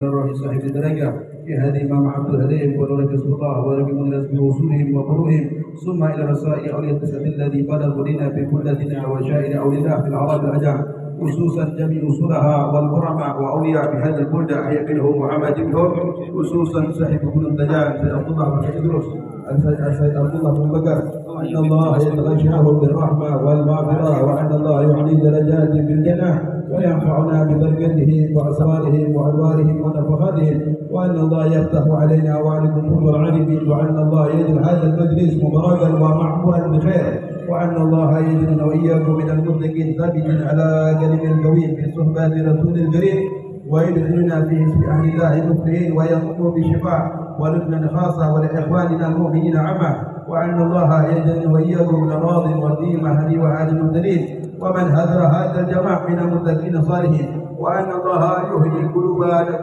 روح صاحب الدرجة في هذه إمام عبد الهديم ولك الله ولك من الناس بوصولهم وبروهم ثم إلى رسائل أولياء التسعة الذي بلغوا لنا في كلتنا وشائر أولياء في العرب العجم خصوصا جميع أصولها والكرماء وأولياء في هذا البلدة أحياء منهم وعمادمهم خصوصا صاحب ابن الدجال سيد عبد الله بن إدريس سيد عبد الله بن بكر أن الله يتغشاه بالرحمة والمغفرة وأن الله يعلي درجات بالجنة وينفعنا ببركته وأسرارهم وأنوارهم ونفحاتهم وأن الله يفتح علينا وعليكم نور العالمين وأن الله يجعل هذا المجلس مباركا ومعمورا بخير وأن الله يجعلنا وإياكم من المتقين ثابتين على كلمة القويم في صحبة رسول الكريم ويدخلنا في اسم أهل الله المفلحين ويقوم بشفاء ورزقنا خاصة ولإخواننا المؤمنين عامة وأن الله يجعلنا وإياكم من راض ورديم أهلي وأهل المبتلين ومن هدر هذا الجماع من المتقين صالحين وأن الله يهدي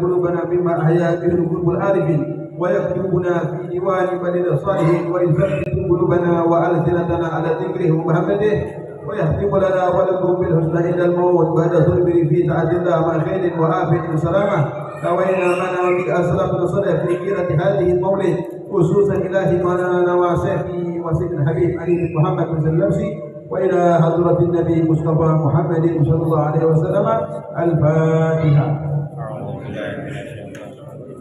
قلوبنا بما أحيا به القلوب العارفين ويكتبنا في ديوان بلد الصالحين ويثبت قلوبنا وألسنتنا على ذكره ومحبته ويختم لنا ولكم بالحسنى إلى الموت بعد صبر في سعة الله مع خير وعافية وسلامة نوينا منا بأسلام الصلاة في كيرة هذه المولد خصوصا إلهي مولانا وشيخي وسيدنا الحبيب علي بن محمد بن سلمسي وإلى حضرة النبي مصطفى محمد صلى الله عليه وسلم الفاتحة.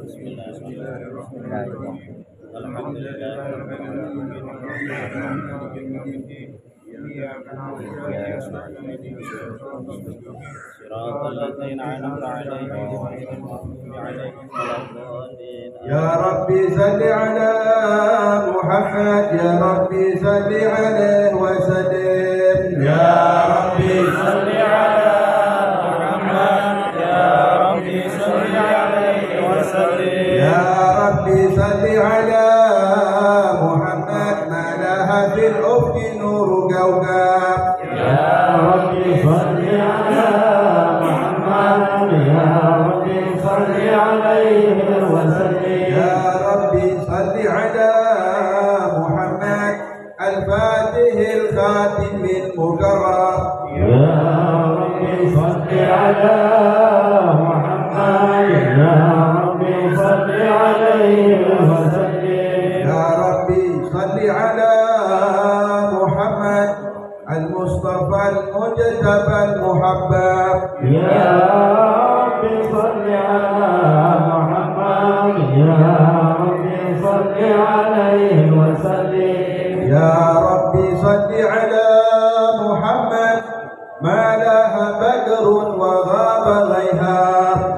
بسم الله الرحمن الرحيم. الحمد لله رب العالمين مالك يوم الدين إياك نعبد وإياك نستعين صراط الذين أنعمت عليهم غير المغضوب عليهم ولا الضالين. يا ربي صل على محمد يا ربي صل عليه وسلم يا ربي صل على محمد يا ربي صل عليه وسلم. يا ربي صل على محمد ما لها في الأفق نور كوكب. يا ربي صل على محمد يا ربي صل عليه وسلم. يا ربي صل على محمد الفاتح الخاتم المكرم. يا ربي صل على محمد يا ربي صل عليه وسلم. يا ربي صل على محمد المصطفى المجتبى المحبب. يا ربي صل على محمد يا ربي صل عليه وسلم. يا ربي صل على محمد ما لها بدر وغاب غيها.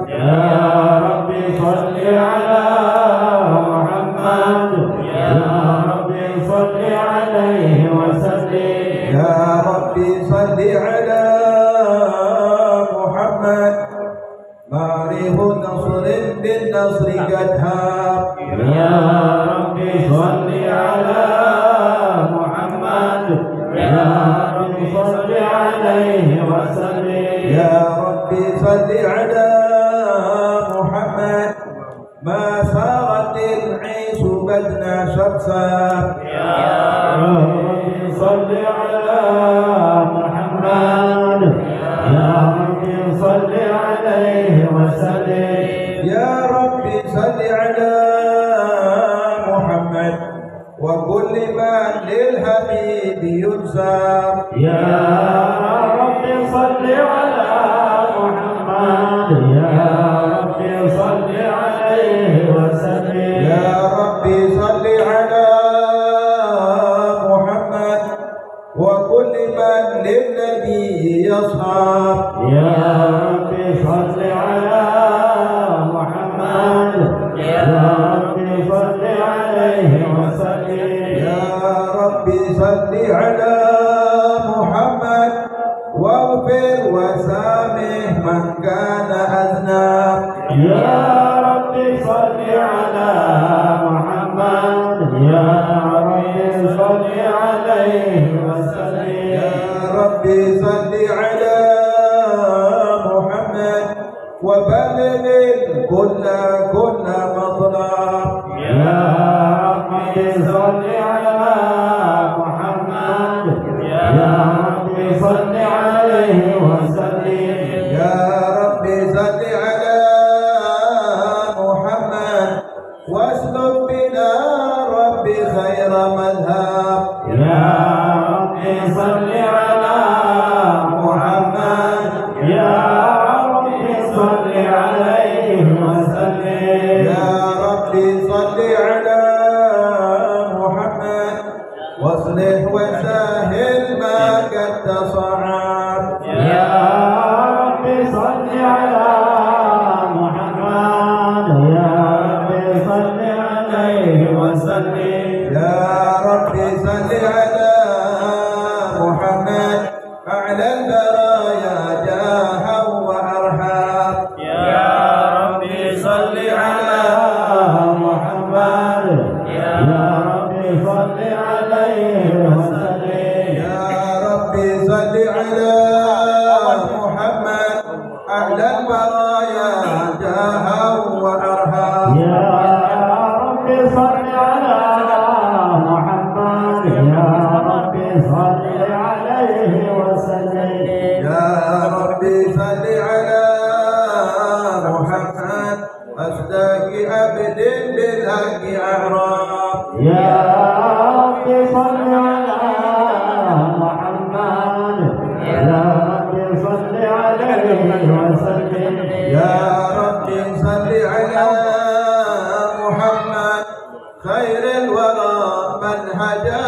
يا ربي صل على محمد يا ربي صل عليه وسلم. يا ربي صل على محمد ما ريح نصر بالنصر قد هاب. يا ربي صل على محمد يا ربي صل عليه وسلم. يا ربي صل على محمد ما صارت العيش بدنا شخصا. يا ربي صل على محمد يا ربي صل عليه وسلم. يا ربي صل على محمد وكل من للحبيب ينسب. يا ربي صل على محمد يا ربي صل عليه وسلم. يا ربي صل على محمد وكل من للنبي يصحب. يا ربي صل على محمد يا ربي صل عليه وسلم. يا ربي صل على محمد واغفر وسامح من كان أذنب. يا ربي صل على محمد يا ربي صل عليه وسلم. يا ربي صل على محمد وبلغ كل مطلب. يا ربي صل على محمد يا ربي صل عليه وسلم. يا ربي صل على أصدق عبد بالحق أعراب يا رب صل على محمد يا رب صل عليه وسلم يا رب صل على محمد خير الورى من هدى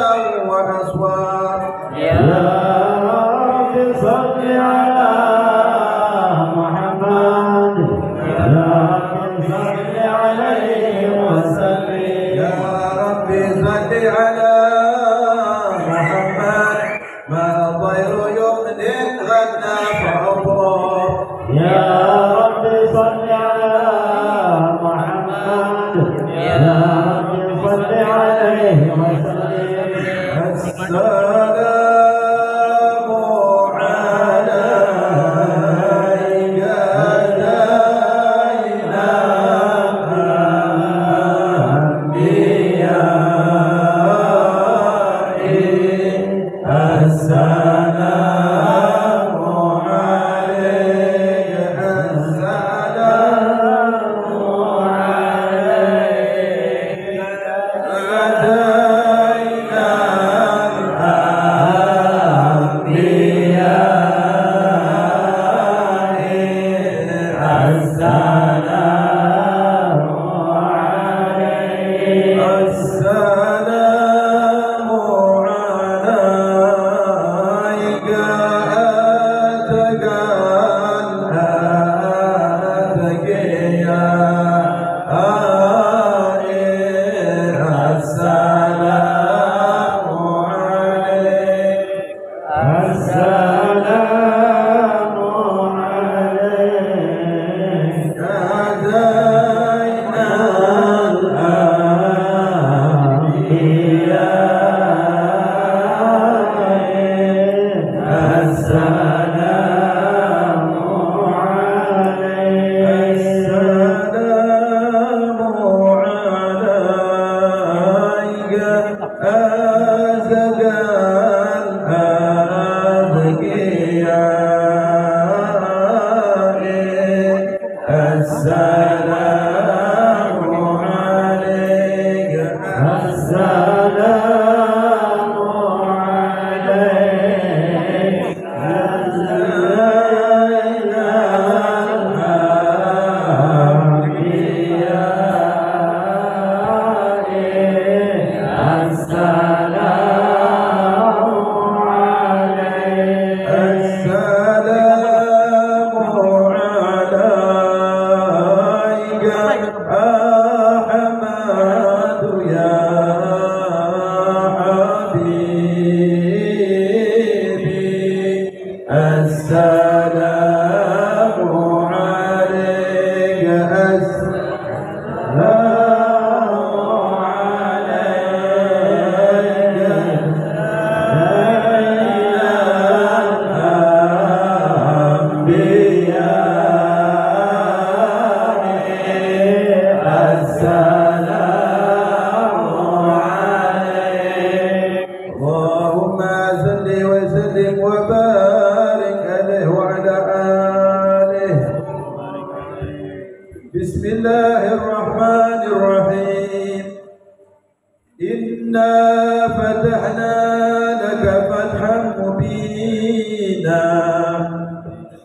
وأصوات يا رب صل على محمد يا رب صل عليه وسلم يا رب صل على محمد ما طير يغني غنى فأطراب يا رب صل على محمد يا رب صل عليه وسلم السلام عليك دينا أنبياء السلام عليك السلام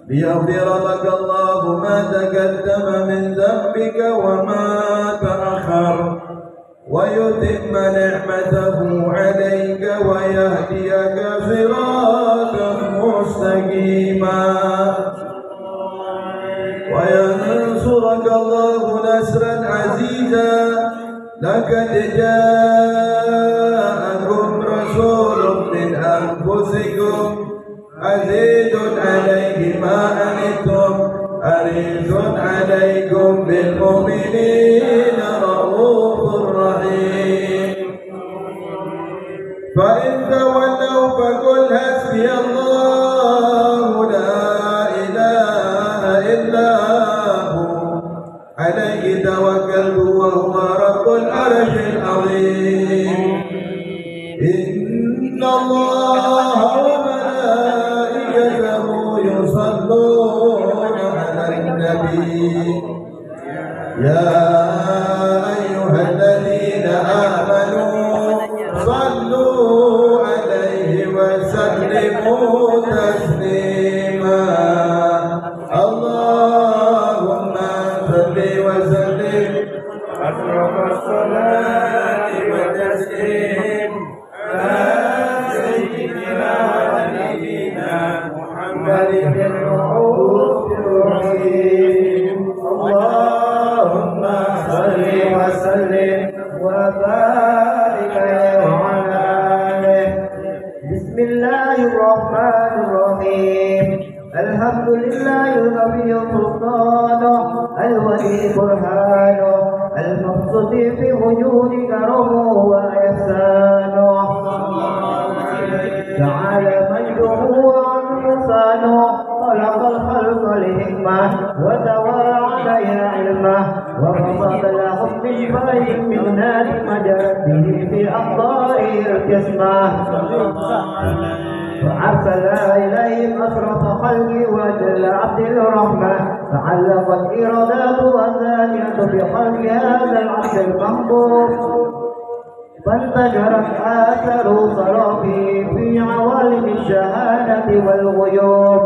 ليغفر لك الله ما تقدم من ذنبك وما تأخر ويتم نعمته عليك ويهديك صراطا مستقيما وينصرك الله نصرا عزيزا لقد جاءكم رسول من أنفسكم عزيز عليه ما عنتم حريص عليكم بالمؤمنين رؤوف رحيم فإن تولوا فقل حسبي الله لا إله إلا هو عليه توكلت وهو رب العرش العظيم إن الله وملائكته يصلون على النبي يا أيها الذين آمنوا صلوا عليه وسلموا تسليما اللهم صل وسلم أشرف الصلاة والتسليم على سيدنا ونبينا محمد الرؤوف الرحيم اللهم صل وسلم وبارك وعلى آله بسم الله الرحمن الرحيم الحمد لله النبي سلطانه الولي برهانه المقصود في وجود كرمه وإحسانه تعالى مجده وعنصانه خلق الخلق لحكمة وتوالى عليها علمه وبسط لهم من بين من نار مجرت به في أقداره الجسمة وأرسل إليهم أشرف خلقه وجل عبد الرحمة تعلقت إراداته الثانية بخلق هذا العبد المحبوب فانتشرت آثار صرافه في عوالم الشهادة والغيوب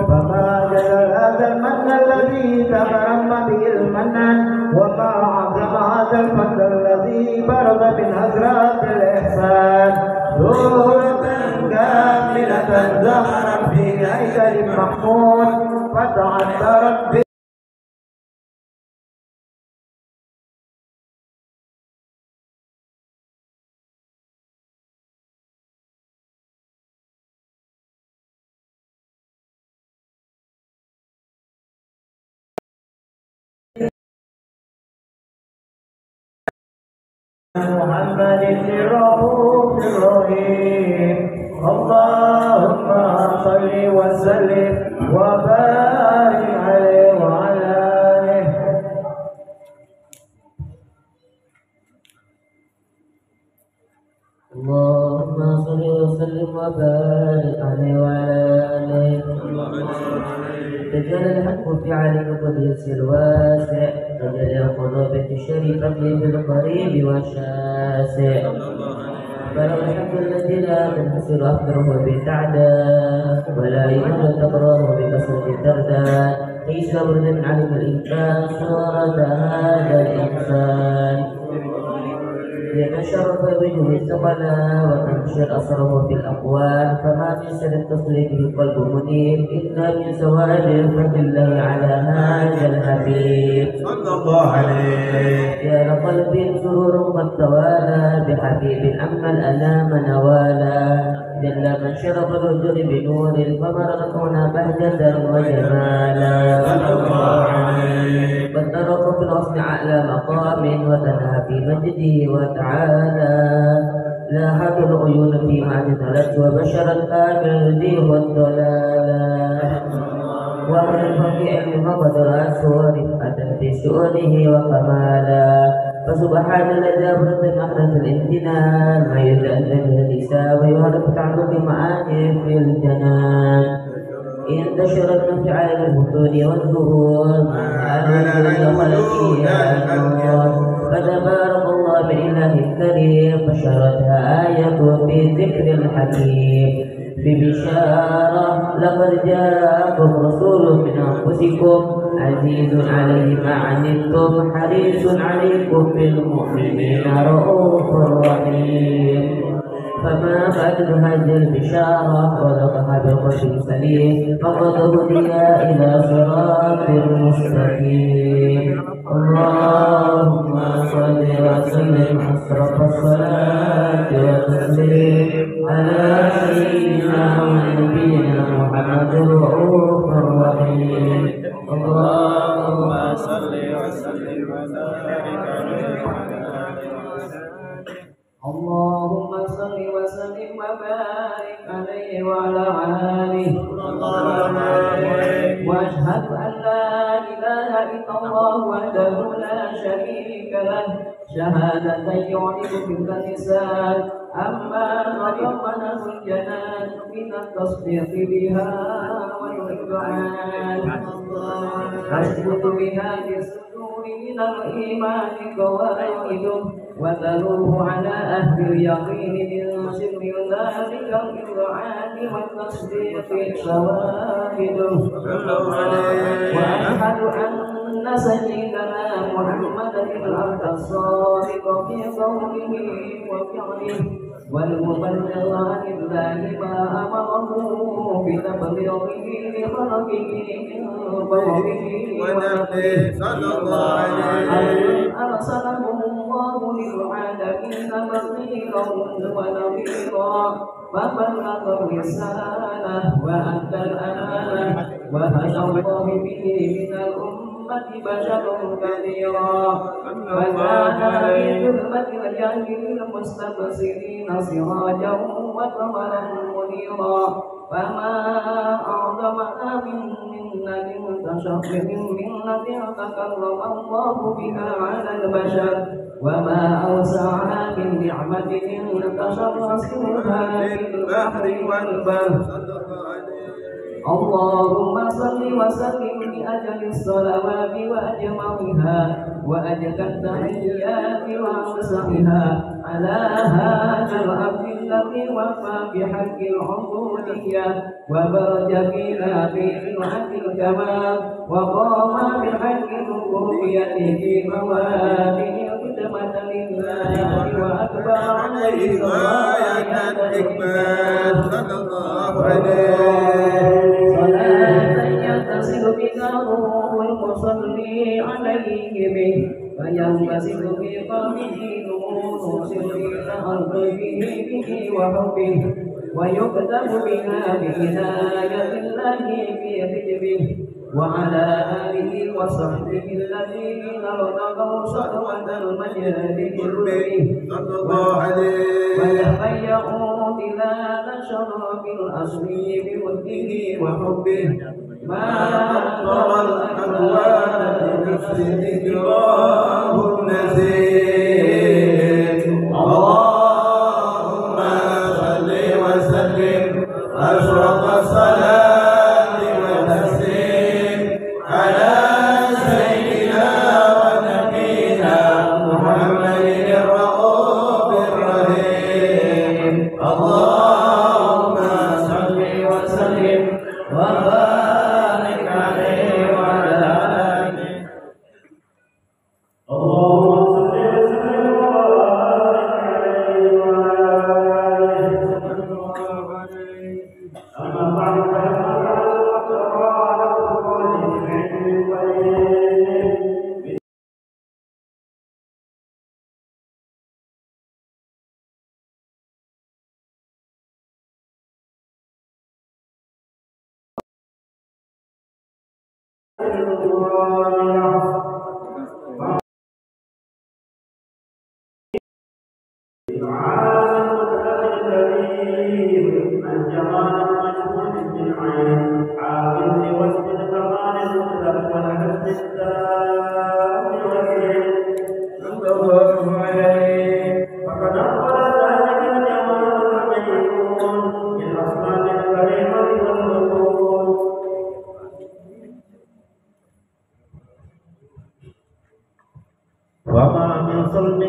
فما جل هذا المن الذي تكرم به المنان وما عظم هذا الفضل الذي برز من هزرات الإحسان سورة كاملة ظهرت في هيكل محمود فتعثرت محمد الرؤوف الرحيم اللهم صل وسلم وبارك عليه وعلى آله اللهم صل وسلم وبارك عليه وعلى آله تجلى الحق في عالم القدس الواسع تجلى القضاء الشريفة في القريب والشاسع فله الحمد الذي لا تنحصر أقدره بالتعداد ولا يمر تقراه بكسرة الترداد ليس برد من علم الإنسان صورة هذا الإنسان يتشرف بوجه الثقلا وتنشر أثره في الأقوال فما من سر التصريف به قلب منير إلا من سواد رحمة الله على هذا الحبيب صلى الله عليه. يا لقلب سرور قد توالى بحبيب أما الأنام نوالا جل من شرف الوجود بنور القمر كون بهجة وجمالا صلى الله عليه. والترك في الأصل أعلى مقام وتنهى في مجده وتعالى لاحت العيون في معتدلت وبشر الكامل يزيغ الضلالا ومن الفقيع بمقدر أسوار رفعة في شؤونه وكمالا فسبحان الذي أبرز محنة الامتنان ما يتأذى به اللسان ويهرب تعلق معاني في الجنان انتشرت في عالم البطون والظهور على خلقها النور فتبارك الله بالإله الكريم بشرتها آية في ذكر الحكيم ببشارة لقد جاءكم رسول من أنفسكم عزيز عليه ما عنتم حريص عليكم بالمؤمنين رؤوف رحيم فما بعد هذه البشارة ولقها بالقلب السليم فقد هدي إلى صراط مستقيم اللهم صل وسلم أشرف الصلاة والتسليم على سيدنا ونبينا محمد الرؤوف الرحيم اللهم صل وسلم وبارك عليه وعلى آله اللهم صل وسلم وبارك عليه وعلى آله واشهد أن لا إله إلا الله وحده لا شريك له شهادة يعلم بها اللسان أما تضمنه الجنان من التصديق بها والإقرار تثبت بها في الصدور من الإيمان قواعده وتلوه على أهل اليقين من سر ذلك الإذعان والتصديق شواهد وأشهد أن سيدنا محمدا العبد الصادق في قوله وفعله والمبلغ عن الله ما أمره بتبليغه لخلقه من قوله ونفسه صلى الله عليه أرسله الله للعالمين بشيرا ونذيرا فبلغ الرسالة وأدى الأمانة وهدى الله به من الأمة بشر كثيرا وكان في ظلمة الجاهل المستبصرين سراجا وقمرا منيرا فما أعظمها من منة تكرم الله بها على البشر وما أوسعها من نعمة انتشر رسولها في البحر والبر اللهم صل وسلم لأجل الصلوات وأجمعها وأجل التحيات وأوسعها على هذا العبد الذي وفى بحق العبودية وبرج فينا برفعة الكمال وقام بحق الربوبية في موادئ خدمة لله وأتبع عليه غاية الإكمال صلى الله عليه صلاة يتصل بها روح المصلي عليه به فينبسط في قلبه نور سرين قلبه به وحبه ويكتب بها بعناية الله في حجبه وعلى آله وصحبه الذين ارتقوا صحوة المجد بقربه صلى الله عليه وتهيئوا بلاد شرف الأصلي بوده وحبه ما أكثر الأكوان بنفس ذكراه النزيد اللهم صل وسلم أشرف الصلاة والتسليم على سيدنا ونبينا محمد الرؤوف الرحيم اللهم صل وسلم وبارك عليه وعلى آله وما من صلب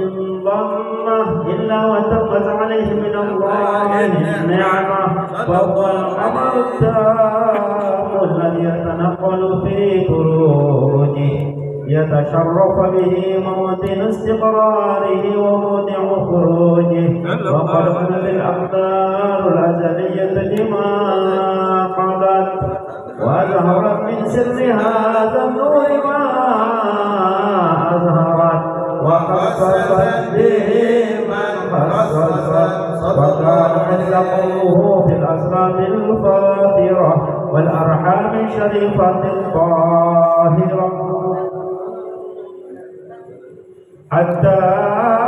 ضمه إلا وتمت عليه من الله النعمة فهو القمر التام الذي يتنقل في خروجه يتشرف به موطن استقراره وموضع خروجه وقد كانت الأقدار الأزلية لما قضت وأظهرت من سر هذا النور ما أظهرت وخصصت به من خصصت وكان مثل قوله في الأسرار الفاطرة والأرحام الشريفة الطاهرة حتى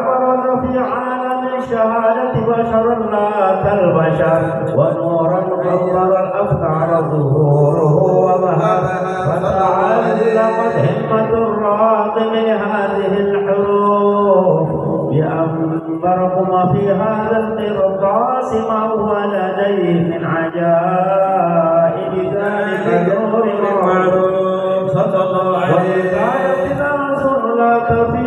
برز في عالم الشهادة بشرا لا كالبشر ونورا قدر الأفكار ظهوره وظهر فتعلقت همة الراقم لهذه الحروف بأن برقم في هذا القرطاس ما هو لديه من عجائب ذلك النور المعروف صلى الله عليه وسلم في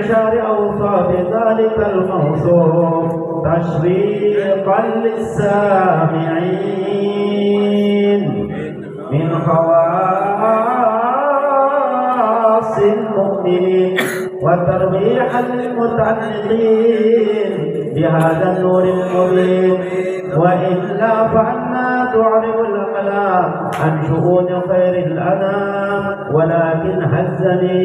10 أوصاف ذلك الموصوف تشريقا للسامعين من خواص المؤمنين وتربيحا للمتعلقين بهذا النور المبين. وإلا فأنا تعرض الكلام عن شؤون خير الأنام، ولكن هزني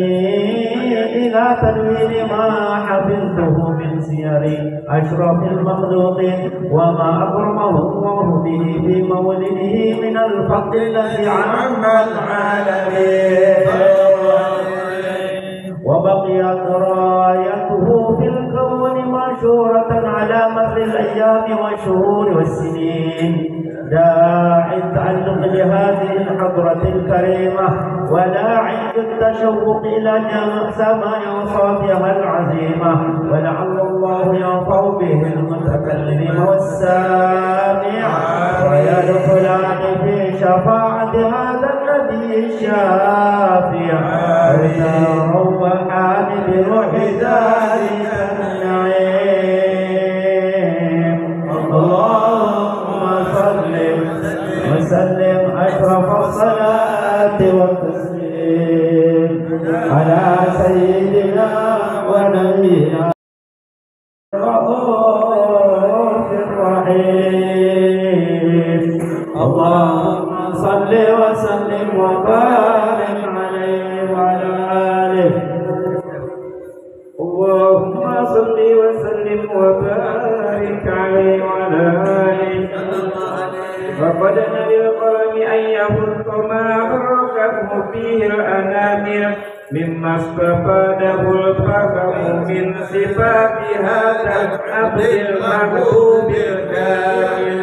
إلى تدوين ما حفظته من سير أشرف المخلوقين وما أكرمه الله به في مولده من الفضل الذي عم العالمين. وبقيت رايته في الكون منشورة على مر الأيام والشهور والسنين، داعي التعلق بهذه الحضرة الكريمة وداعي التشوق إلى سماع أوصافها العظيمة، ولعل الله ينفع به المتكلم والسامع ويدخلان في شفاعة هذا النبي الشافع وروحان بروح ذلك النعيم. اللهم صل وسلم أشرف الصلاة والتسليم على سيدنا ونبينا الرؤوف الرحيم. اللهم صل وسلم وبارك عليه وعلى آله. اللهم صل وسلم وبارك عليه وعلى آله. وقد نبي القلم أن يهد ما بركته فيه الأنامل مما استفاده الفهم من صفات هذا العبد المحبوب الكامل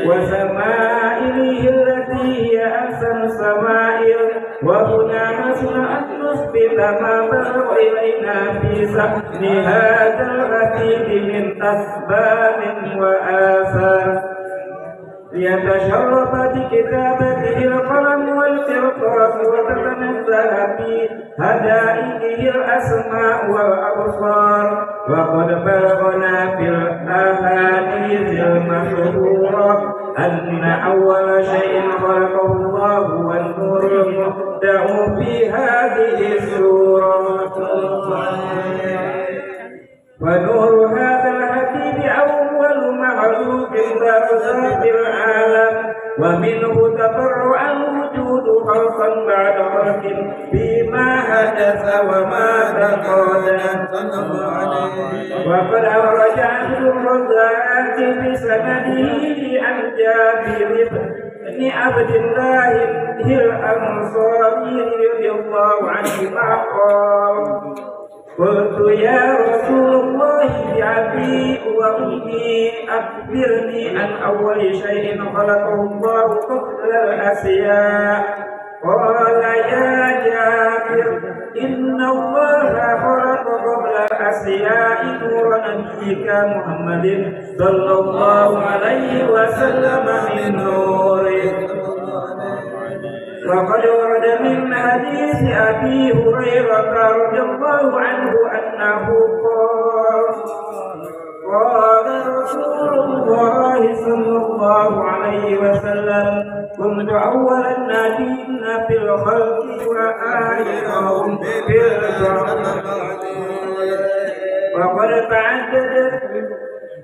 وسمائله التي هي أحسن سمائل. وهنا نحن أن نثبت ما بلغ إلينا في سحن هذا الغفير من أسباب وآثار ليتشرف بكتابته القلم والقرطاس وتتنزه في هدائقه الأسماء والأبصار. وقد بلغنا في الأحاديث المشهورة أن أول شيء خلقه الله والنور المبدأ في هذه السورة. ونور هذا الحبيب أول مخلوق ذات العالم، ومنه تفرع الوجود خلقا بعد خلق فيما حدث وما تقدم. وقد أخرج عبد الرزاق بسنده عن جابر بن عبد الله الأنصاري رضي الله عنه قال: قلت يا رسول الله بأبي وأمي أخبرني عن أول شيء خلقه الله قبل الأشياء. قال: يا جابر إن الله خلق قبل الأشياء نور نبيك محمد صلى الله عليه وسلم من نوره. وقد ورد من حديث أبي هريرة رضي الله عنه أنه قال رسول الله صلى الله عليه وسلم: كنت أول النبيين في الخلق وآخرهم في الخلق.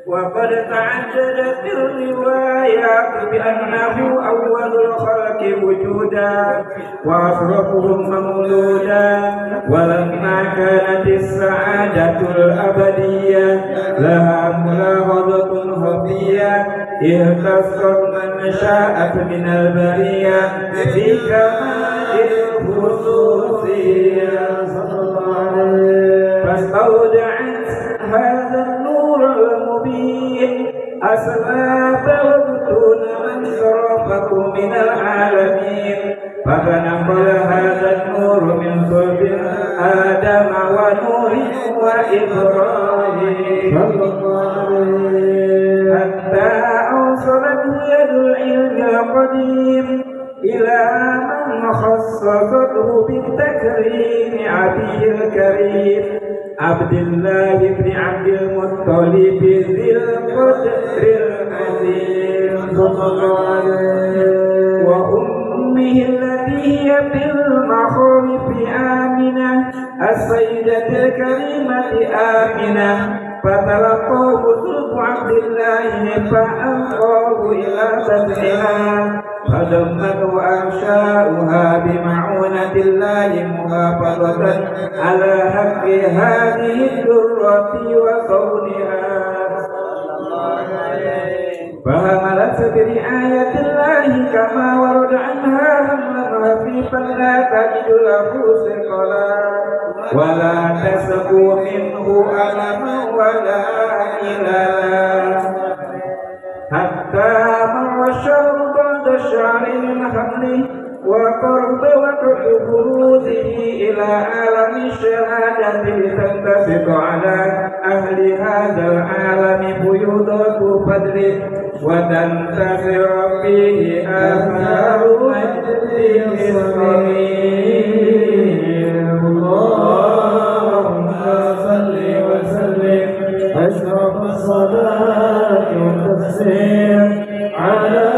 وقد تعددت الروايات بأنه أول الخلق وجودا وأشرفهم مولودا. ولما كانت السعادة الأبدية لها ملاحظة خفية اختصت من شاءت من البرية في كمال الخصوصية فاستودعت هذا النور المبين أسباب وبطون من صرفه من العالمين. فنقل هذا النور من صلب آدم ونوح وإبراهيم حتى أوصلته يد العلم القديم إلى من خصصته بالتكريم أبيه الكريم عبد الله بن عبد المطلب ذي القدر العظيم صلى الله عليه وأمه التي هي بالمخاوف آمنة السيدة الكريمة آمنة فتلقاه صلب عبد الله فألقاه إلى بدرها فدمت أعشاؤها بمعونة الله محافظة على حق هذه الدرة وصونها فهملت برعاية الله كما ورد عنها حملا خفيفا لا تجد له ثقلا ولا تسقو منه ألما ولا إللا حتى مر الشهر بعد الشهر من حمله وقرب وقت خروجه إلى عالم الشهادة لتنبسط على أهل هذا العالم فيوضات فضله وتنتشر فيه آثار مجده الصغير اللهم صل وسلم أشرف الصلاة والتسليم على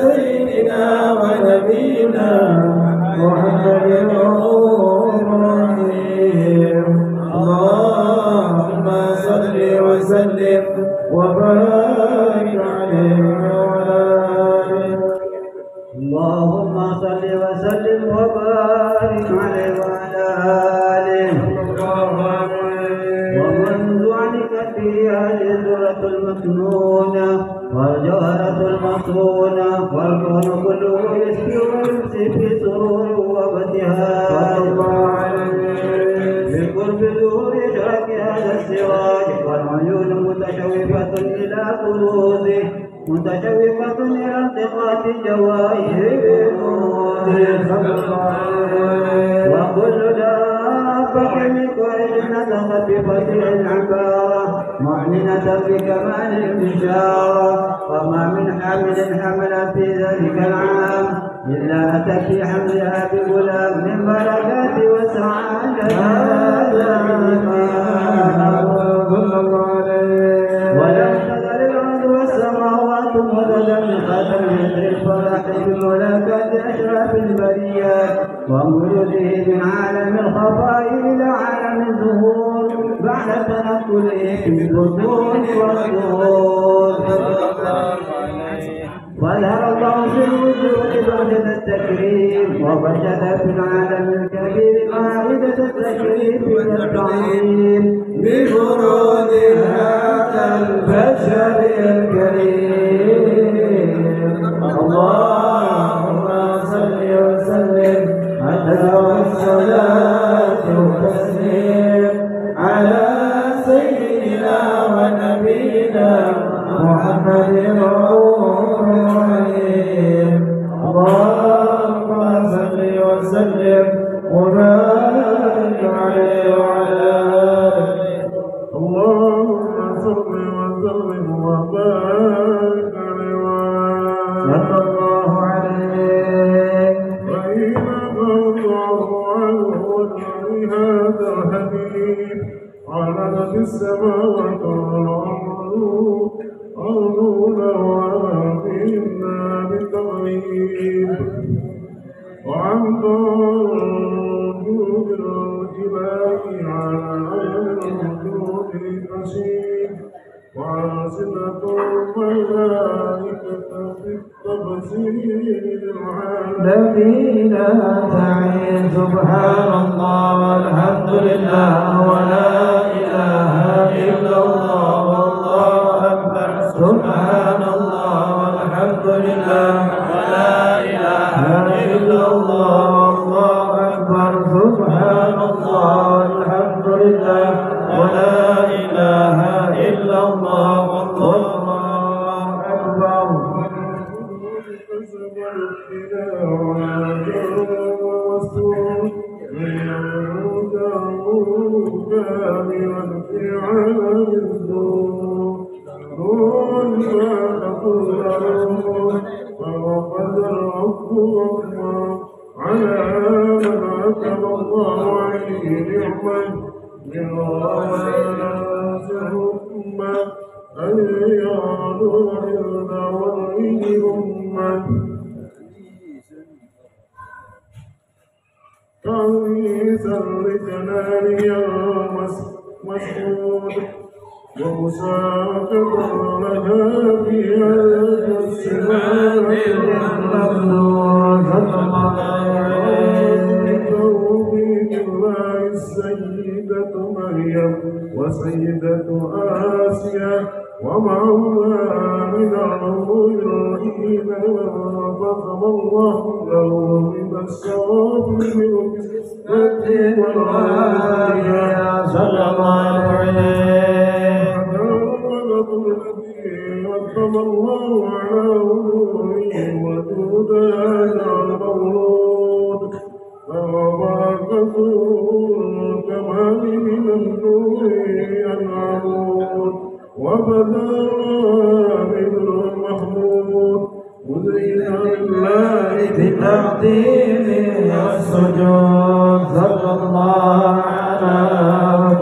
سيدنا ونبينا محمد الرحيم اللهم صل وسلم وبارك عليه وعلى آله اللهم صل وسلم وبارك عليه وعلى آله ومنذ عنك في هذه الذرة المكنونة والجوهرة المصونة والكون كله يسكي ويمسي في سرور وابتهاج بقرب ظهور إشراك هذا السراج والعيون متشوفة إلى فروضه متشوفة إلى التقاط الجواهر وكل دابة من قريش نطقت بفتح العبارة معلنة بكمال البشارة وما من حامل حمل في ذلك العام إلا أتى في حملها بغلام من بركات وسعادة ولم تزل الأرض والسماوات متجمقة مثل الفرح بملاكة أشرف البريات ومرده من عالم الخفاء إلى عالم الظهور بعد تنقله في البطون والظهور وظهر الله في الوجود بعد التكريم وبجد في العالم الكبير مائدة التكريم والتعظيم بفروض هذا البشر الكريم اللهم صل وسلم على الصلاة والتسليم على سيدنا ونبينا محمد الرحيم اللهم صل وسلم وبارك عليه وعلى آله اللهم صل وسلم وبارك عليه صلى الله عليه وإنما الله عنه هذا الحديث على في السماوات والأرض أرضنا وآمنا بالتغييب وعن طرود الجبال على الوجود الأشيب وعن سنة الملائكة في التبصير العالمين تعين سبحان الله والحمد لله ولا إله إلا الله والله أكبر سبحان الله والحمد لله ولا إله إلا الله والله أكبر سبحان الله والحمد لله ولا إله إلا الله والله أكبر وقد ربك وسيدة آسيا ومعها من العلوين فقم الله له من الشرف بالقسمة والعافية صلى الله عليه وقم الله على وجوهه وجود هذا المولود فبركة الكمال من النور العمود وبدائل المحمود وزين لله بتقديم السجود صلى الله على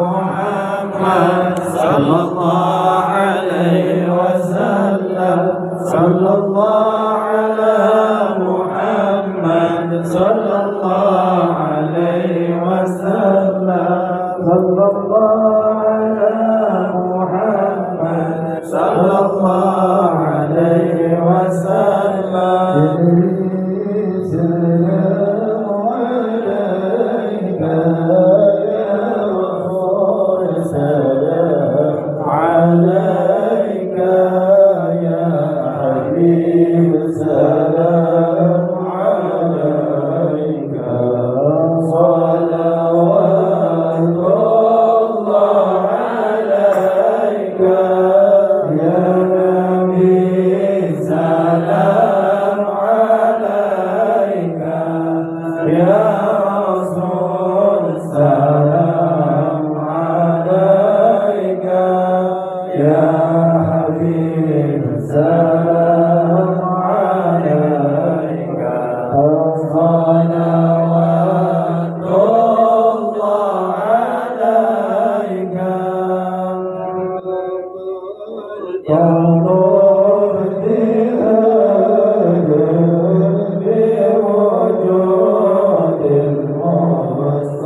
محمد صلى الله عليه وسلم صلى الله على محمد صلى الله عليه وسلم صلى الله على محمد صلى الله عليه وسلم سلام عليك يا رسول سلام عليك يا حبيب سلام عليك صلوات الله عليك يا نبي سلام عليك يا رسول سلام عليك يا حبيب سلام عليك صلوات الله عليك قلوب بوجود المصطفى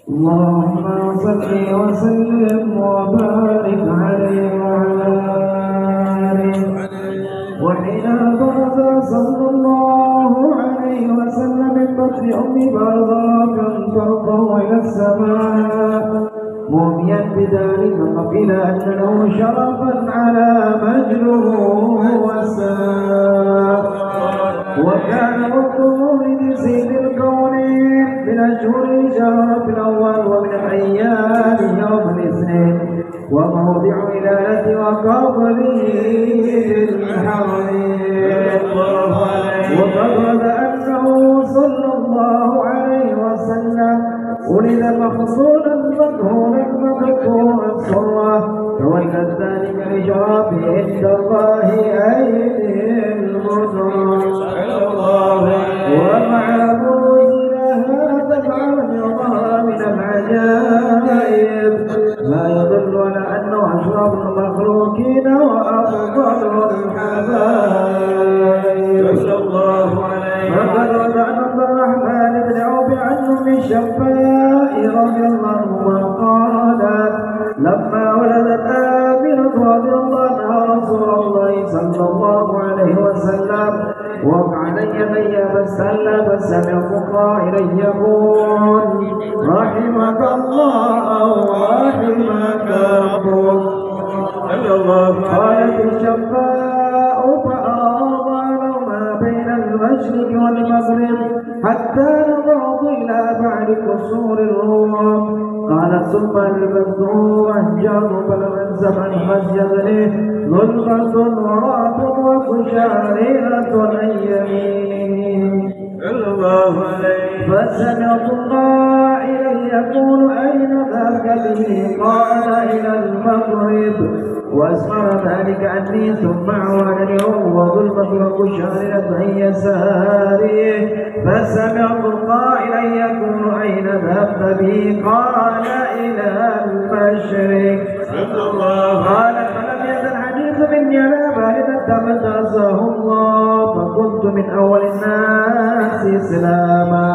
اللهم صل وسلم وبارك عليه وعلى آله وحين برز صلى الله عليه وسلم من بطن أم برزاقا فرضه إلى السماء موميا بذلك قبل أن له شرفا على مجده والسماء وكان مكتوب لسيد الكونين من أشهر الشهر الأول ومن الأيام يوم الاثنين وموضع ولادة وقبره الحرمين وقد ورد أنه صلى الله عليه وسلم ولد مخصولا مدهونا مذكورا سرا تولد ذلك لشرفه عند الله أيدي المدن ومع بروز هذا العالم يظهر من العجائب ما يدل على أنه أشرف المخلوقين وأفضل الحبايب صلى الله عليه وسلم. فقد ورد عن عبد الرحمن بن عوف عن أم الشفاء رضي الله عنها قالت لما ولدت آمنة رضي الله عنها رسول الله صلى الله عليه وسلم وقع يدي فسمعت قائلا يقول رحمك الله ورحمك ربك. قالت الشفاء فأضاء ما بين المشرق والمغرب حتى نظرت إلى بعد كسور الروم. قالت ثم لبسته أحجار فلم أنسب عن مسجدني ظلمة ورعب وكشاريرة عن يمين. فسمعت إلي يقول أين ذهبت به؟ قال إلى المغرب وأسمر ذلك أني ثم عوانني هو ظلمة وشارة عن يساري فسمعت قائلا يقول أين ذهبت به؟ قال إلى المشرق. قال فلم يزل حديث مني على بال تمتازه الله فكنت من أول الناس إسلاما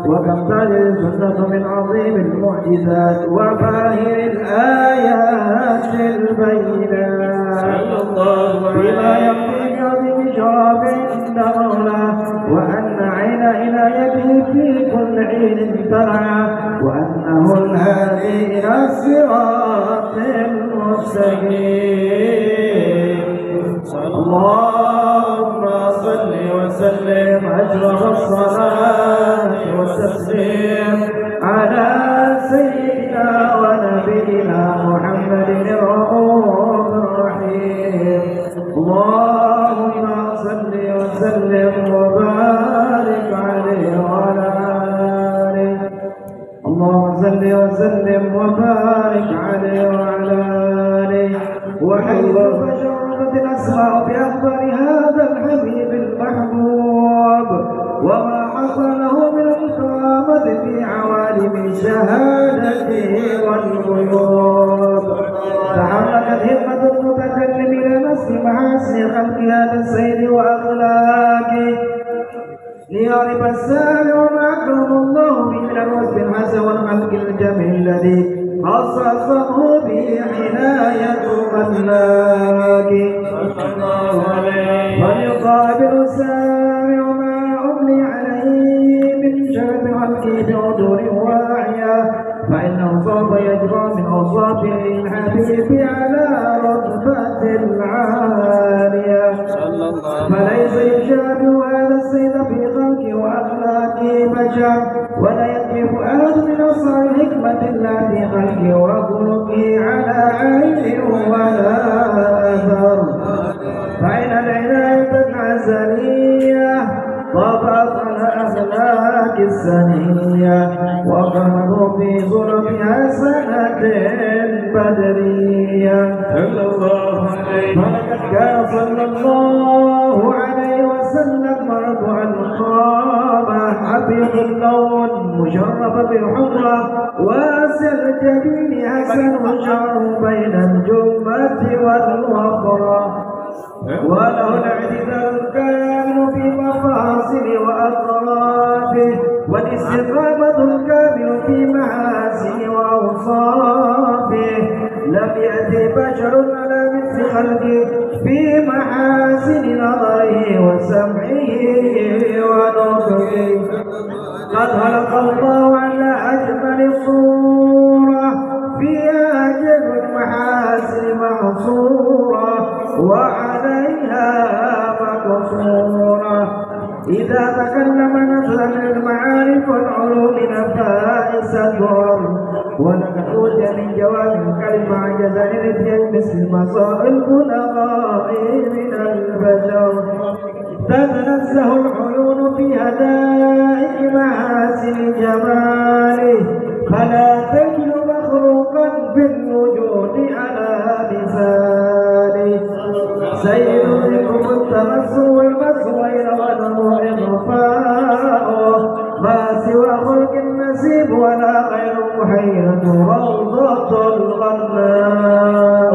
وكم تعجل السنة من عظيم المعجزات وباهر الآيات البينات بما يقضي بعظيم شراب عند مولاه وأن عين عنايته في كل حين ترعى وأنه الهادي إلى الصراط المستقيم. اللهم صل وسلم أجر الصلاة والتسليم على سيدنا ونبينا محمد الرؤوف الرحيم. اللهم صل وسلم وبارك عليه وعلى آله. اللهم صل وسلم وبارك عليه وعلى آله. وحيث تشرفت الأسماء بأخبار هذا الحبيب المحبوب وما حصل له من الكرامة في عوالم شهادته والغيوب تحركت همة المتكلم إلى نصر محاسن خلق هذا السيد وأخلاقه ليعرف السامع ما أكرم الله به من الوصف الحسن والخلق الجميل الذي خصصه به عناية أخلاقه فليقابل السامع ما أملي عليه من شرف خلقه بعذور واعية فإنه سوف يجرى من أوصاف الحبيب على رتبة العالية فليس يشابه هذا السيد في خلقه وأخلاقه بشر ولا يقف أحد من أسرار الحكمة التي خلقه وخلقه على عين ولا أثر فإن العناية الأزلية طبقت على أخلاق السنية وقاموا في ظلم حسنة بدرية فلقد كان صلى الله عليه وسلم مرفوع القامة حبيب اللون مشرف بالحمرة واسع الجبين حسن شعره بين الجمة والوفرة وله الاعتدال الكامل في مفاصل وأطرافه والاستقامة الكامل في محاسن وأوصافه لم يأتي بشر على مثل خلقه في محاسن نظره وسمعه ونطقه قد خلق الله على أجمل صورة فيها جل المحاسن محصورة وعليها مقصورة إذا تكلم نزل من المعارف والعلوم نفائس الدرر ولقد أوتي من جواب الكلمة عجز لنتين مثل مساء البلغاء من البشر تتنزه العيون في هدائق محاسن جماله فلا تكل مخلوقا بالوجود على مثاله سيد منكم التمسر والمسوير ونمو إغفاؤه ما سوى خلق النسيب ولا غير محيط روضة الغناء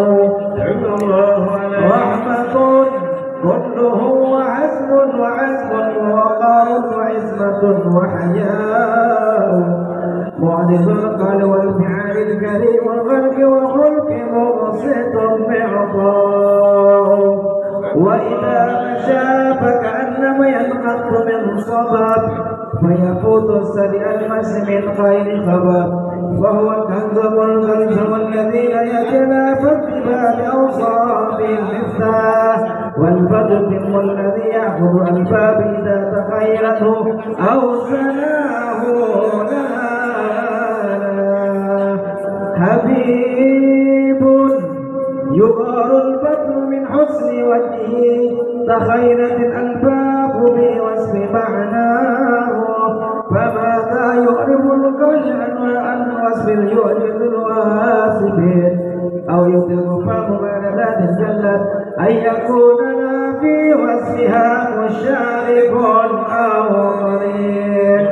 رحمة كله وعزم ووقار وعزمة وحياء معجز القلب والفعال الكريم والخلق وخلق مبسط بعطاء وإذا مشى فكأنما ينقض من صباب فيفوت السريع المس من خير خباب وهو الكنز والكنز الذين يتنافى في باب أوصاف المفتاح والبدر الذي يأخذ الباب إذا تخيلته أو سناه حبيب يغار البدر من حسن وجهه تخيلت الألباب بوصف معناه فماذا يعرف القول عن وصف يعجز الواصفين أو يطلق فهم بعد ذات جلت أن يكون لا في وصفها مشارك أو مريد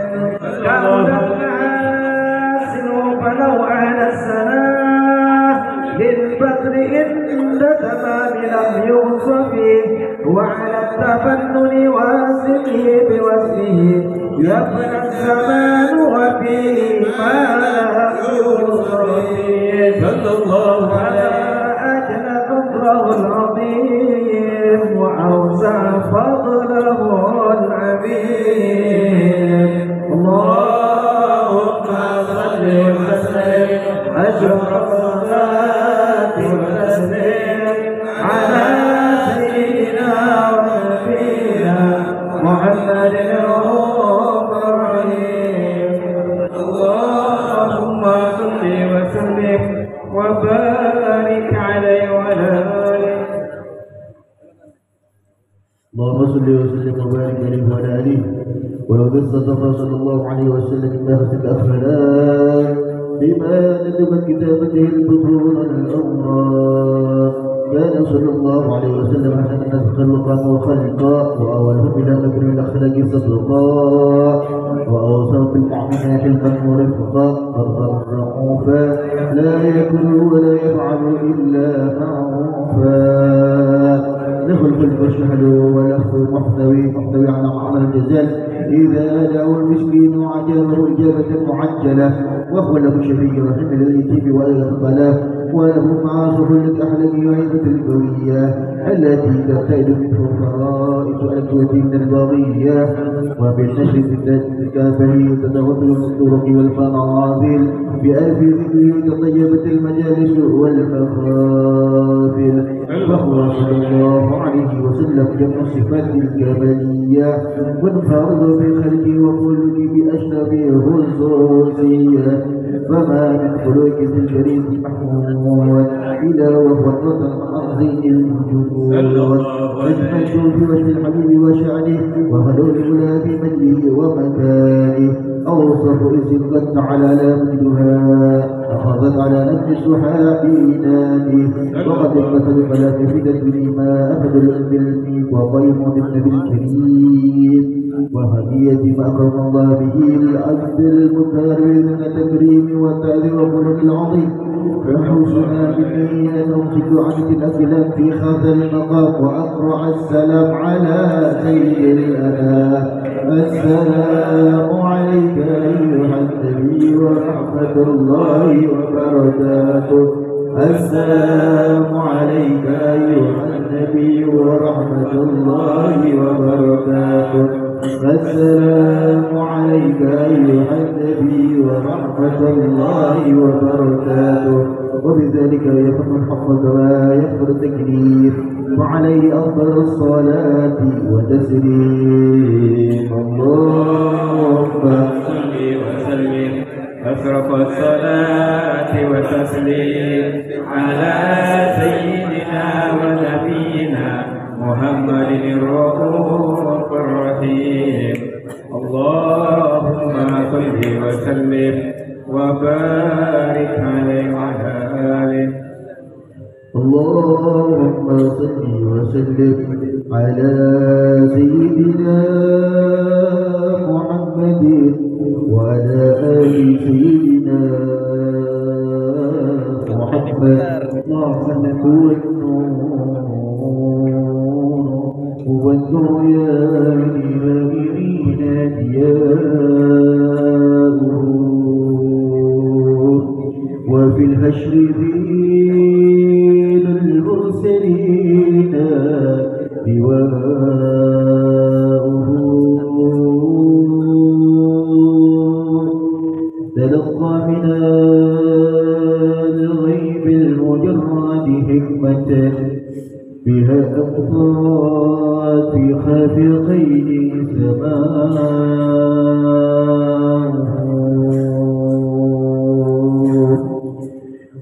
كانت الناس فلو أهل السنة للبدر عند تمام لم يوصف وعلى التفنن واسمه بوصفه يبنى الزمان وفيه ما لا يوصف صلى الله على أجل قدره العظيم وأوسع فضله العظيم اللهم صل وسلم أشرف الصلاة والتسليم على سيدنا ونبينا محمد الرؤوف الرحيم اللهم صل وسلم وبارك عليه وعلى آله اللهم صل وسلم وبارك عليه وعلى آله ولو صدق صلى الله عليه وسلم الناس الأخلاق بما ندب كتابته البطون الأوراق كان صلى الله عليه وسلم أحسن الناس خلقا وخلقا وأولهم إلى مكرم الأخلاق صدقا وأوصاف بالمؤمنات حلقا ورفقا برا رؤوفا لا يأكل ولا يفعل إلا معروفا له الخلق والشهد والأخذ محتوي على معنى الجزال إذا دعوا المسكين عجبه إجابة معجلة وهو له الشفيع رحمه اليتيم والغفلة وله مع سهولة الأحلام وعزة البوية التي تبتعد منه فرائض الأكوة من البغية وبالنشر الكافه تتغطل الطرق والفناظل بألف ذكره تطيبت المجالس والمخافل فهو صلى الله عليه وسلم جمع الصفات الكمالية وانفرد بخلقه وخلقه بأشرف الخصوصية فما من خلق ذي الجليل محمود إلى وفرة عظيم الوجود أجمل في وجه الحبيب وشأنه وهلول الأولى بمجده ومكانه أوصف إذ قد على لا مجدها أخذت على نفس السحاب إينانه وقد اقتصد فلا تفيدت بالإيمان أبد العلم وضيم النبي الكريم وهدية ما أكرم الله به العبد المكرم من التكريم والتعظيم والخلق العظيم فحوشنا بالدين نمسك عن الأكلام في هذا المقام وأقرع السلام على سيد الأنام السلام عليك أيها النبي ورحمة الله وبركاته السلام عليك أيها النبي ورحمة الله وبركاته السلام عليك أيها النبي ورحمة الله وبركاته وبذلك يفهم الحق كما يغفر التكليف وعليه أفضل الصلاة وتسليم اللهم صل وسلم أشرف الصلاة والتسليم على سيدنا ونبينا محمد الرؤوف الرحيم اللهم صل وسلم وبارك عليه وعلى آله اللهم صل وسلم على سيدنا محمد وعلى آل سيدنا محمد اللهم هو النور هو الدعيان للآمرين دياؤه وفي الحشر ذيل المرسلين لواؤه تلقى من الغيب المجرد حكمة بها أقطعت في خافقين سماؤه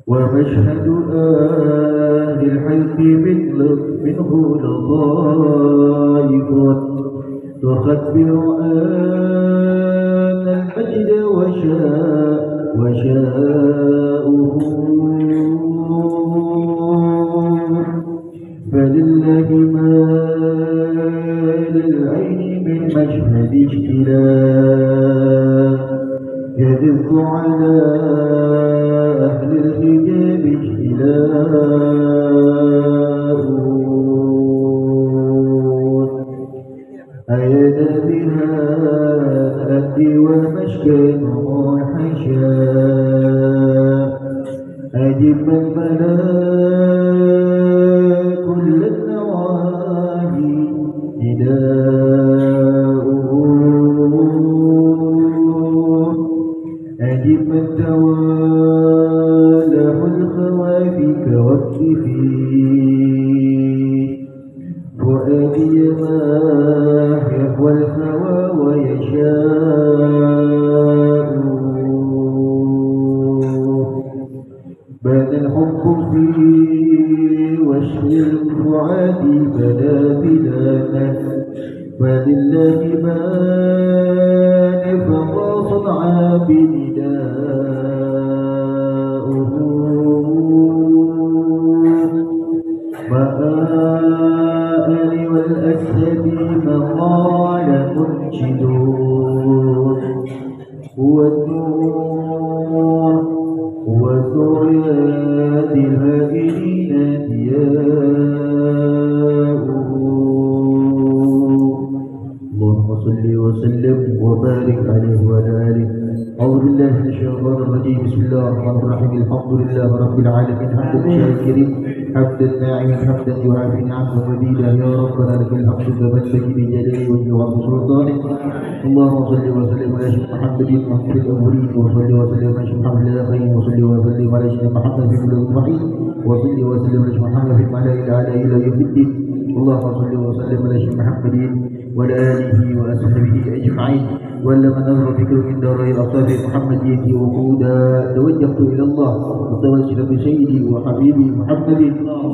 ومشهد أهل الحق منه لطائف تخبر أن المجد زاد وشاؤه فلله ما للعين من مشهد اجتلاء يدق على أهل الحجاب اجتلاء أيد بها أدي ومشكن حشاء أجب من بلا كل النواهي نداؤه أجب من توالى الخوافي كوكفي فؤادي ما يهوى الهوى ويشاء بان الحب في وشم الفؤاد بدا بلانا فلله بان فما صنع بنداؤه مآل والأسد مقال منشدون هو النور هو الثرياد الهائلين دياؤه اللهم صل وسلم وبارك عليه وعلى آله. أعوذ بالله من الشيطان الرجيم. بسم الله الرحمن الرحيم. الحمد لله رب العالمين حمدا شاكرين حمدا ناعما حمدا يعافي نعمه مزيدا يا ربنا لك الحمد تمسك بجلاله وجهه سلطانه. اللهم صل وسلم على سيدنا محمد محمد الاولين وصل وسلم على سيدنا محمد الاخرين وصل وسلم على سيدنا محمد في كل الرحيم وصل وسلم على سيدنا محمد في الملائكه الاعلى الى يوم الدين. اللهم صل وسلم على سيدنا محمد وعلى اله واصحابه اجمعين. ولما نظر فكر من داري الاصحاب محمديه وقودا توجهت الى الله وتوسل بسيدي وحبيبي محمد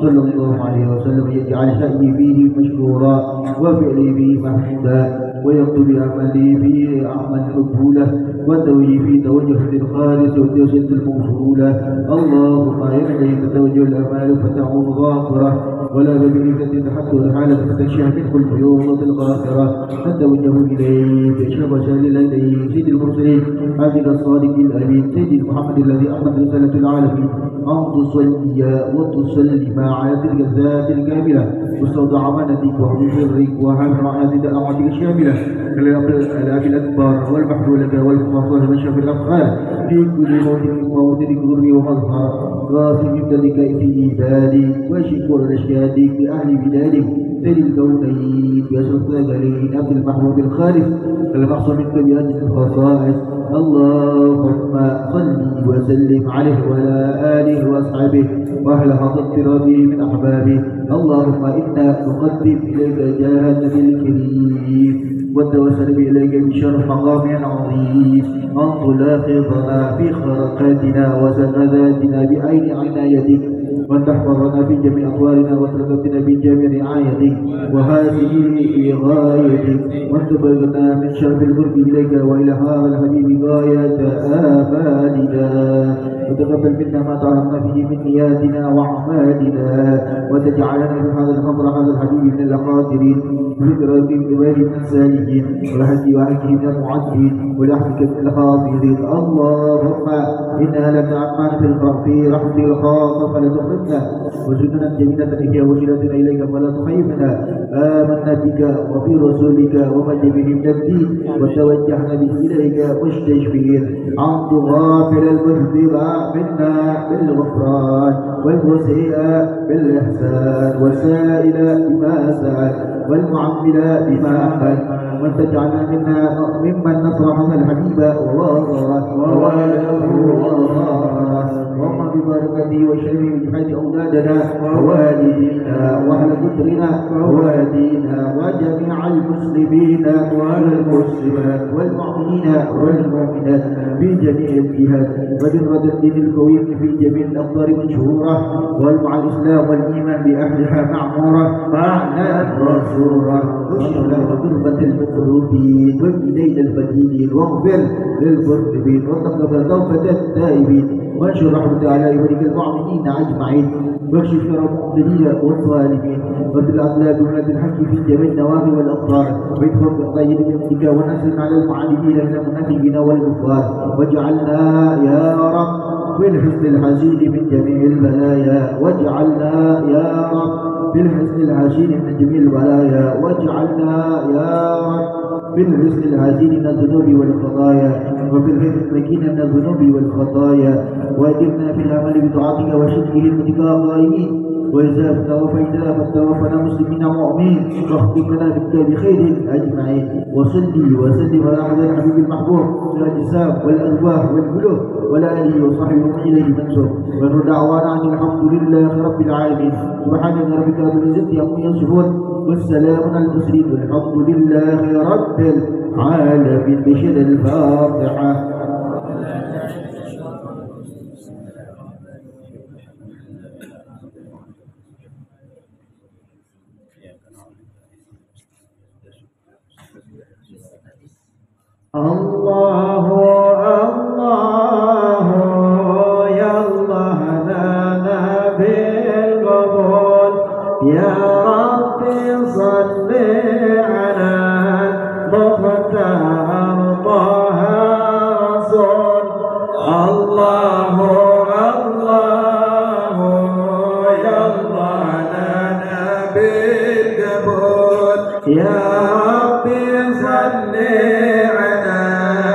صلى الله عليه وسلم يجعل شأني فيه مشكورا وفعلي فيه محمودا ويكتب عملي فيه أعمال مقبولة وتوجه في توجه الخالص وتوسط الموصولة. اللهم إليك توجه الأمال فتعود ظاهرة ولا ببركة تحت الحالة فتكشف منه الفيوضة الغافرة فتوجه إليك اشرب ساللا إليك سيد المرسلين عبدك الصادق الأمين سيد محمد الذي أحمد رسالة العالمين أن تصلي وتسلم على تلك الذات الكاملة مستودع أمانتك وحدود سرك وحامل رعاية دعوتك الشاملة الأب الأكبر والبحر لك والمفاصل بشر الأفعال في كل موطن ذري ومظهر غاصب يمتلك في إيبادي وشكر رشادك بأهل بلادك سيد الكونين بأسر الثقلين عبد المحبوب الخالص المحصى منك بأجل الخصائص. اللهم صل وسلم عليه وعلى آله وأصحابه وأهل حظ اقترابه من أحبابه. اللهم إنا نقدم إليك جاه النبي الكريم وتوسل إليك بشرف مقام عظيم أن تلاحظنا في خرقاتنا وسماداتنا بعين عنايتك وأن تحفظنا في جميع أطوارنا وتركتنا في جميع رعايتك وهذه غايتك وأن تبلغنا من شرف القرب إليك وإلى هذا الحبيب غاية آمالنا وتقبل منا ما تعلمنا فيه من نياتنا وأعمالنا وتجعلنا في هذا الحضر هذا الحبيب من الأخاطرين وفكرة من السالكين ولحد وحكي من المعدين ولحدك من الخاطرين. اللهم إنا لك عمان في رحمة الخاطر فلا تحرمنا وسننا جميلة إليك وسيلتنا إليك فلا تخيبنا. آمنا بك وفي رسولك وما به من الدين وتوجهنا به إليك مستشفين أن تغافر المذنب منا بالغفران والمسيء بالإحسان والسائل بما سأل والمعمل بما أحسن وأن تجعلنا ممن نصر هذا الحبيب ووالده وما وبركاته وشرفه وجهاد أولادنا ووالدينا وأهل قدرنا ووالدينا وجميع المسلمين والمسلمات والمؤمنين والمؤمنات في جميع الجهات وبرة الدين القويم في جميع الأقطار منشورة ومع الإسلام والإيمان بأهلها معمورة معنا رسولة وشرف قربة المقلوبين وإلينا المدينين واغفر للمذنبين وتقبل توبة التائبين وانشر رحمة على عبادك المؤمنين أجمعين واكشف شر المؤمنين والظالمين وادل أقلام ولاد الحق في جميع النوافل والأقطار وادخل بقضايا بيدك ونسل على المعاندين من المنافقين والكفار واجعلنا يا رب بالحسن الحسين من جميع البلايا واجعلنا يا رب بالحسن الحسين من جميع البلايا واجعلنا يا رب بالحسن الحسين من الذنوب والخطايا وبالحسن المكين من الذنوب والخطايا واجرنا في العمل بطاعتك وشركه المتقى الظالمين وإذا توفيتنا فتوفنا مسلمين مؤمنين واختم لنا بخير أجمعين وصلي وسلم على أحد الحبيب المحبوب في الأجسام والأرواح والقلوب ولا آله وصحبه ومن إليه منسوب ونرد دعوانا عن الحمد لله رب العالمين سبحان ربك رب العزة عما يصفون والسلام على المرسلين والحمد لله رب العالمين بشر الفاتحة. الله الله يا الله لنا بالقبول يا رب صل على المختار طه رسول الله الله يا الله لنا بالقبول يا رب صل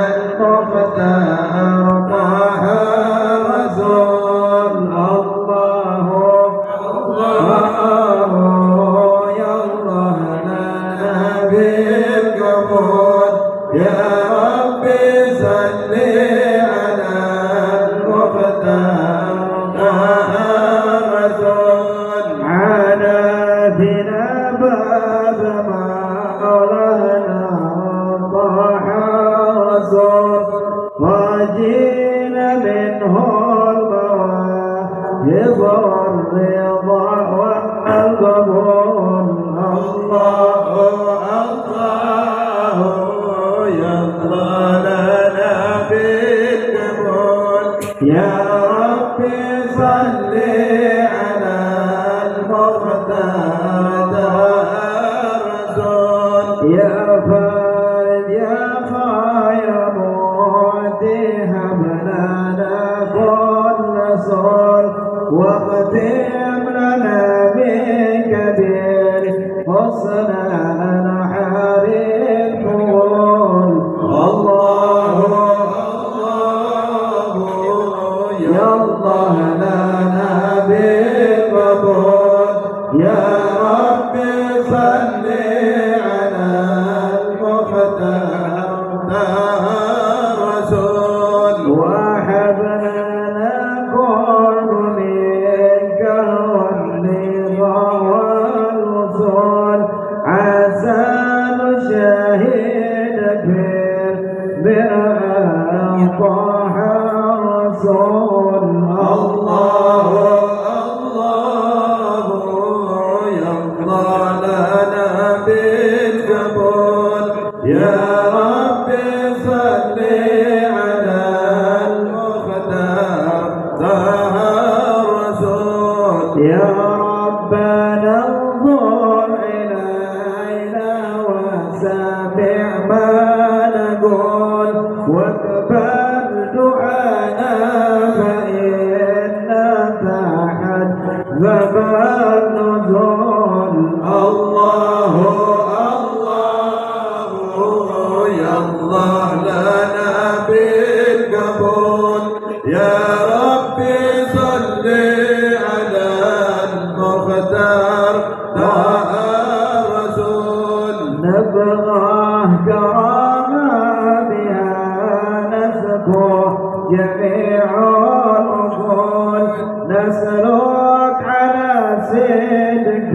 جميع العقول نسلك على صدق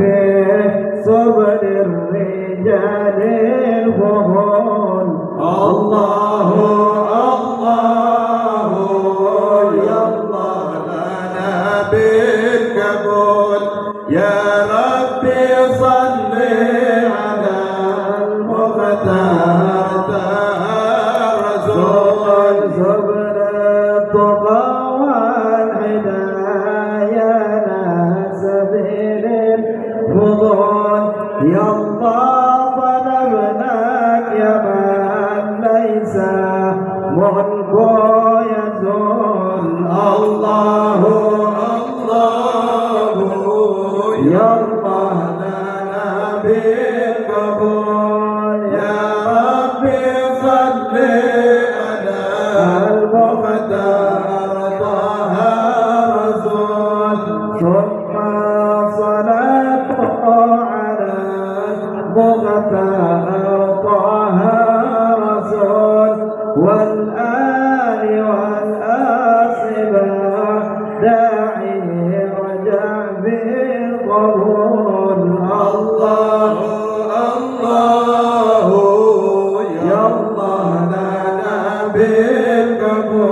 صبر الرجال الفضول الله الله يا الله لنا بالقبول يا ربي صل على المختار رسول صبر الطغى والهدايا سبيل الفضول يا الله طلبناك يا من ليس ملكه يزول الله الله يا الله لنا بالقبول يا ربي صل على المختار طه رسول ثم صلاته على المختار طه رسول والآل والآصبة داعي رجع بالقبول الله الله يا الله لنا بالقبول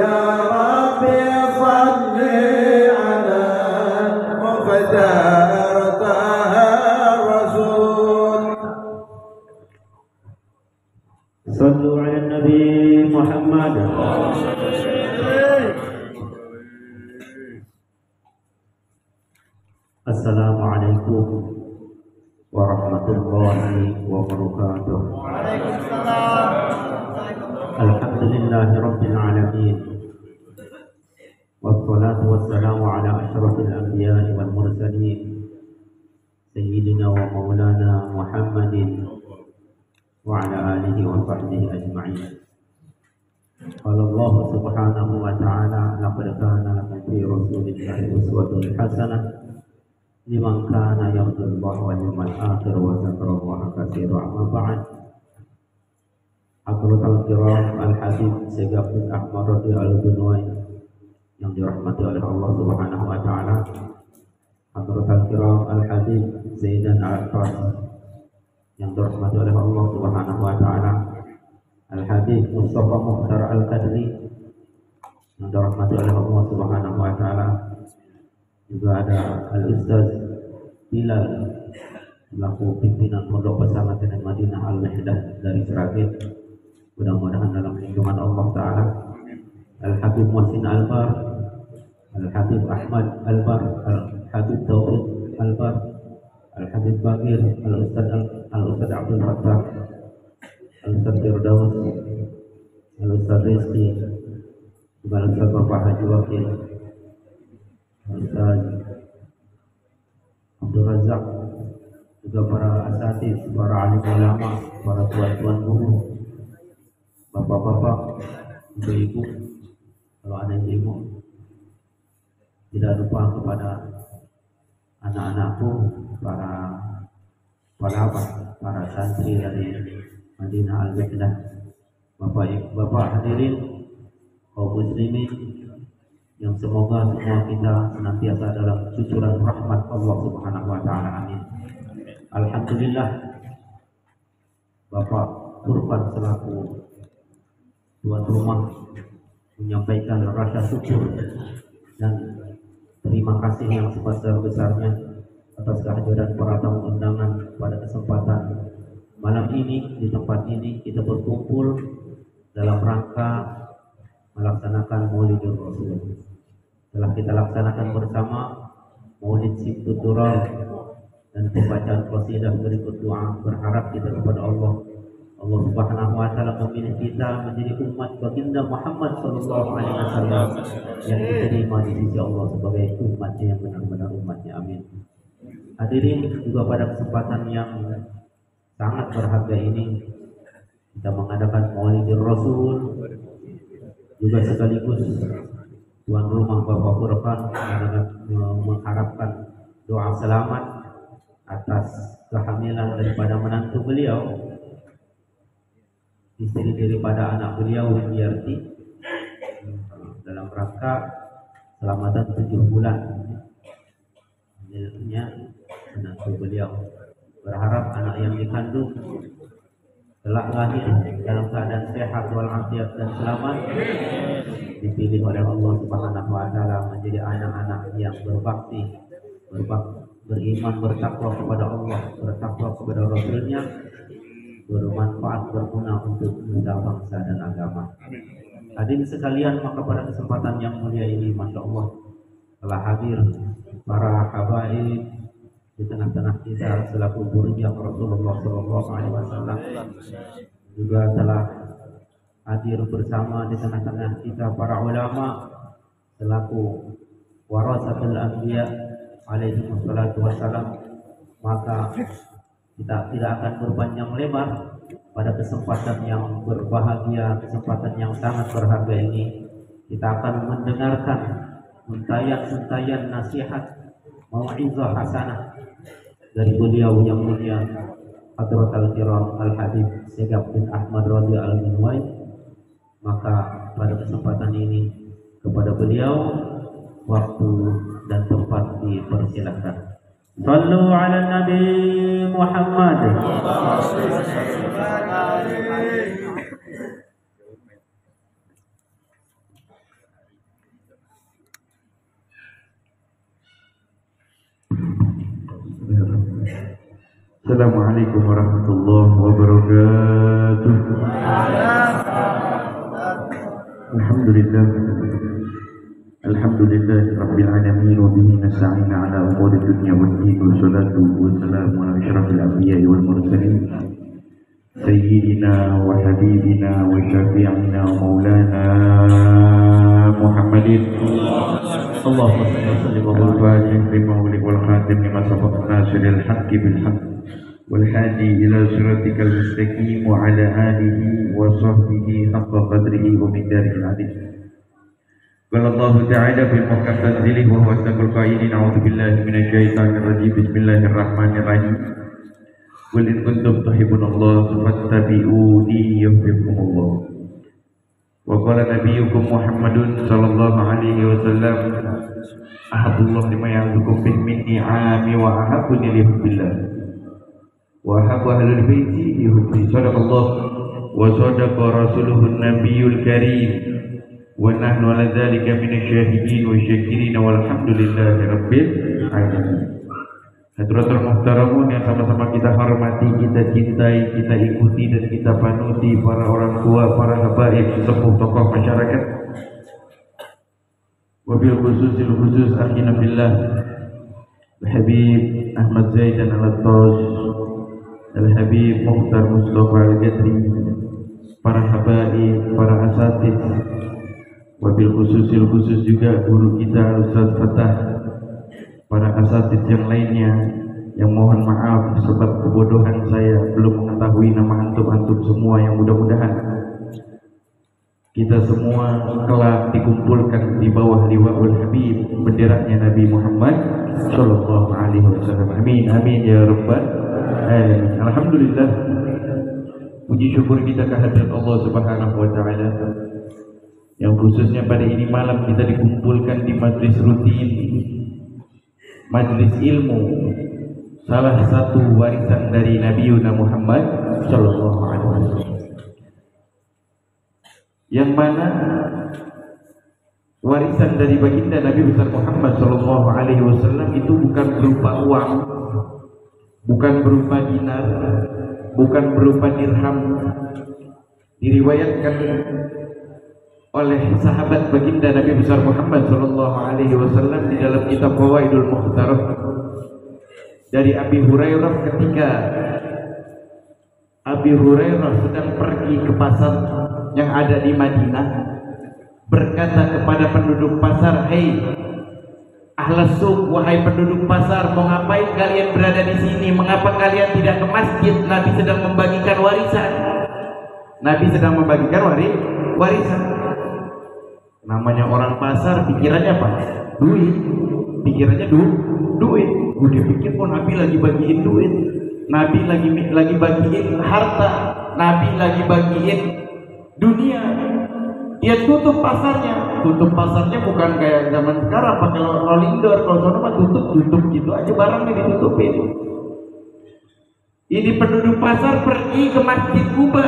يا ربي صل على المختار طه رسول صلوا على النبي محمد. Assalamualaikum warahmatullahi wabarakatuh. Alhamdulillahi rabbil alamin. Wassalatu wassalamu ala asyrafil anbiya'i wal mursalin sayyidina wa maulana Muhammadin wa ala alihi wa sahbihi ajma'in. Qala Allah subhanahu wa ta'ala laqad kana lakum fi rasulillahi uswatun hasanah liman kana yarjullaha wal yawmal akhir wa dzakara Allaha katsiran. Amma ba'd. Hadratul kiram Al-Habib Syekh Abdul Ahmad radhiyallahu anhu yang dirahmati oleh Allah Subhanahu wa taala. Hadratul kiram Al-Habib Zaidan Al-Fas yang dirahmati oleh Allah Subhanahu wa taala. Al-Habib Mustafa Mukhtar Al-Qadri yang dirahmati oleh Allah Subhanahu wa taala. Juga ada Al-Ustaz Bilal selaku pimpinan Pondok Pesantren Madinah Al-Mihdah dari Sragen. Mudah-mudahan dalam lindungan Allah Ta'ala. Al-Habib Muhsin Al-Bar, Al-Habib Ahmad Al-Bar, Al-Habib Taufiq Al-Bar, Al-Habib Bagir, Al-Ustaz Abdul Fattah, Al-Ustaz Firdaus, Al-Ustaz Rizki, juga Al-Ustaz Bapak Haji Wakil, Ustaz Abdul Razak, juga para asatid, para alim ulama, para tuan-tuan guru, bapak-bapak, ibu-ibu, kalau ada ibu, tidak lupa kepada anak-anakku, para santri dari Madinah Al-Mihdah, bapak hadirin, kaum muslimin, yang semoga semua kita senantiasa dalam cucuran rahmat Allah Subhanahu wa taala. Amin. Alhamdulillah, Bapak Turpan selaku tuan rumah menyampaikan rasa syukur dan terima kasih yang sebesar-besarnya atas kehadiran para tamu undangan pada kesempatan malam ini. Di tempat ini kita berkumpul dalam rangka melaksanakan Maulidur Rasul. Telah kita laksanakan bersama Maulid Sibtut Durrar dan pembacaan qasidah berikut doa, berharap kita kepada Allah Subhanahu wa taala memilih kita menjadi umat baginda Muhammad sallallahu alaihi wasallam yang diterima di sisi Allah sebagai umatnya yang benar-benar umatnya. Amin. Hadirin, juga pada kesempatan yang sangat berharga ini kita mengadakan Maulidur Rasul, juga sekaligus tuan rumah Bapak Furqan mengharapkan doa selamat atas kehamilan daripada menantu beliau, istri daripada anak beliau Windiyarti. dalam rangka selamatan 7 bulan. Akhirnya anak beliau berharap anak yang dikandung telah lahir dalam keadaan sehat walafiat dan selamat, dipilih oleh Allah Subhanahu wa taala menjadi anak-anak yang berbakti, beriman, bertakwa kepada Allah, bertakwa kepada Rasulnya, bermanfaat, berguna untuk nusa bangsa dan agama. Hadirin sekalian, maka pada kesempatan yang mulia ini, masya Allah, telah hadir para habaib di tengah-tengah kita selaku zuriyah Rasulullah SAW, juga telah hadir bersama di tengah-tengah kita para ulama selaku warasatul anbiya alaihi wassalatu wassalam. Maka kita tidak akan berpanjang lebar pada kesempatan yang berbahagia, kesempatan yang sangat berharga ini. Kita akan mendengarkan untayan-untayan nasihat mau'izah hasanah dari beliau yang mulia Hadratul Kiram Al-Habib Syekh bin Ahmad radhiyallahu anhu. Maka pada kesempatan ini kepada beliau waktu dan tempat dipersilakan. Sallu ala Nabi Muhammad. Assalamualaikum warahmatullahi wabarakatuh. Alhamdulillah rabbil alamin wa bihi nasta'in ala umuri dunya waddin, wassalatu wassalamu ala asyrafil anbiya'i wal mursalin sayyidina wa habibina wa syafi'ina wa maulana Muhammadin. Allahumma salli wa sallim wa barik lima ulik wal khatim lima sabaq nasiril haqqi bil haqq wal hadi ila siratikal mustaqim wa ala alihi wa sahbihi haqqa qadrihi wa miqdarihil azim. Qala Allah ta'ala fil muhkam tanzilihi wa huwa asdaqul qailin. A'udzu billahi minasy syaithanir rajim. Bismillahirrahmanirrahim. Qul in kuntum tuhibbunallaha fattabi'uni yuhibbukumullah. Wa qala nabiyyukum Muhammadun sallallahu alaihi wasallam ahabbullah lima ya'budukum bihi min ni'ami wa ahabbuni li hubbillah wa ahabbu ahlul baiti li hubbi. Sadaqallah wa sadaqa rasuluhun nabiyyul karim wa nahnu ala dzalika minasy syahidin wa syakirin walhamdulillahi rabbil alamin. Hadratul muhtaramun yang sama-sama kita hormati, kita cintai, kita ikuti dan kita panuti para orang tua, para habaib, sesepuh tokoh masyarakat. Wabil khusus akhina billah Al-Habib Ahmad Zaidan Al-Attas, Al-Habib Mukhtar Mustafa Al-Jadri, para habaib, para asatid. Wabil khusus juga guru kita Ustaz Fatah, para asatid yang lainnya yang mohon maaf sebab kebodohan saya belum mengetahui nama antum semua, yang mudah-mudahan kita semua kelak dikumpulkan di bawah liwa'ul Habib, benderanya Nabi Muhammad sallallahu alaihi wasallam. Amin amin ya rabbal alamin. Alhamdulillah, puji syukur kita kehadirat Allah Subhanahu wa taala yang khususnya pada ini malam kita dikumpulkan di majlis rutin, majlis ilmu, salah satu warisan dari Nabi Muhammad sallallahu alaihi wasallam, yang mana warisan dari baginda Nabi besar Muhammad sallallahu alaihi wasallam itu bukan berupa uang, bukan berupa dinar, bukan berupa dirham. Diriwayatkan oleh sahabat baginda Nabi besar Muhammad sallallahu alaihi wasallam di dalam kitab Fawaidul Mukhtarah dari Abi Hurairah, ketika Abi Hurairah sedang pergi ke pasar yang ada di Madinah, berkata kepada penduduk pasar, "Hei ahlas suq, wahai penduduk pasar, mau ngapain kalian berada di sini? Mengapa kalian tidak ke masjid? Nabi sedang membagikan warisan." Nabi sedang membagikan warisan. Namanya orang pasar pikirannya apa? Duit. Pikirannya duit. Udah pikir kok Nabi lagi bagiin duit. Nabi lagi bagiin harta. Nabi lagi bagiin dunia. dia tutup pasarnya. Tutup pasarnya bukan kayak zaman sekarang pakai rolling door. Kalau sana mah tutup gitu aja barangnya ditutupin. Ini penduduk pasar pergi ke Masjid Kuba,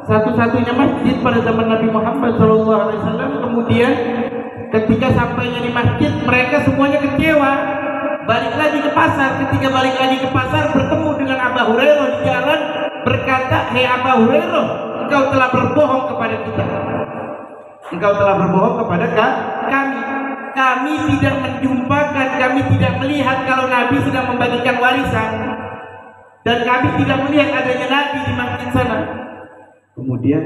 satu-satunya masjid pada zaman Nabi Muhammad SAW. Kemudian ketika sampainya di masjid, mereka semuanya kecewa. Balik lagi ke pasar. Ketika balik lagi ke pasar, bertemu dengan Abu Hurairah di jalan, berkata, "Hei Abu Hurairah, engkau telah berbohong kepada kita. Engkau telah berbohong kepada kami. Kami tidak menjumpakan, kami tidak melihat kalau Nabi sedang membagikan warisan. Dan kami tidak melihat adanya Nabi di masjid sana." Kemudian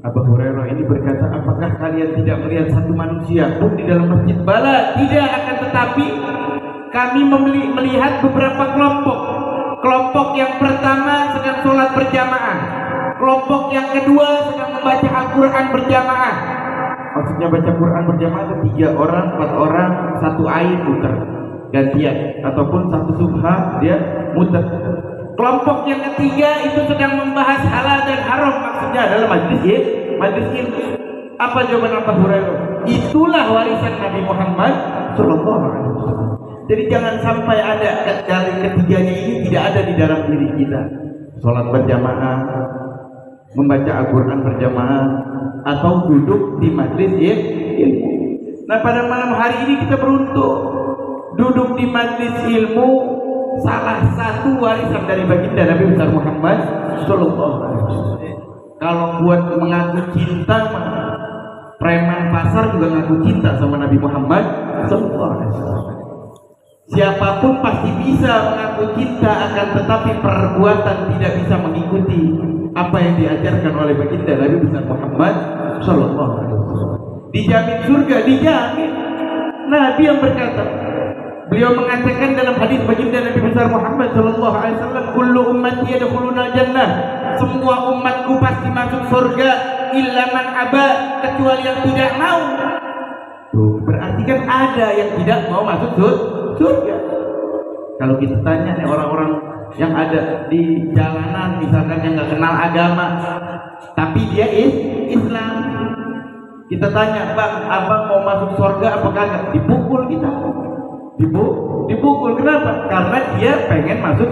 Abu Hurairah ini berkata, "Apakah kalian tidak melihat satu manusia pun di dalam masjid?" "Bala, tidak, akan tetapi kami melihat beberapa kelompok. Kelompok yang pertama sedang sholat berjamaah. Kelompok yang kedua sedang membaca Al-Quran berjamaah." Maksudnya baca Quran berjamaah itu 3 orang, 4 orang, satu ayat muter gantian, ataupun satu subha dia muter. Kelompok yang ketiga itu sedang membahas halal dan haram, maksudnya adalah majlis ilmu. Apa jawaban Abu Hurairah? Itulah warisan Nabi Muhammad SAW. Jadi jangan sampai ada dari ketiganya ini tidak ada di dalam diri kita. Sholat berjamaah, membaca Al-Quran berjamaah, atau duduk di majlis ilmu. Nah, pada malam hari ini kita beruntung duduk di majlis ilmu, salah satu warisan dari baginda Nabi besar Muhammad Sallallahu Alaihi Wasallam. Kalau buat mengaku cinta, preman pasar juga ngaku cinta sama Nabi Muhammad Sallallahu Alaihi Wasallam. Siapapun pasti bisa mengaku cinta, akan tetapi perbuatan tidak bisa mengikuti apa yang diajarkan oleh baginda Nabi besar Muhammad Sallallahu Alaihi Wasallam. Dijamin surga, dijamin. Nabi yang berkata, beliau mengatakan dalam hadis baginda Nabi besar Muhammad Sallallahu Alaihi Wasallam, "Kullu ummati yadkhuluna jannah." Semua umatku pasti masuk surga, illa man aba, kecuali yang tidak mau. Tuh, berarti kan ada yang tidak mau masuk surga. Kalau kita tanya nih orang-orang yang ada di jalanan, misalkan yang nggak kenal agama, tapi dia Islam, kita tanya, "Bang, abang mau masuk surga apa kagak?" Dipukul kita. Dipukul. Kenapa? Karena dia pengen masuk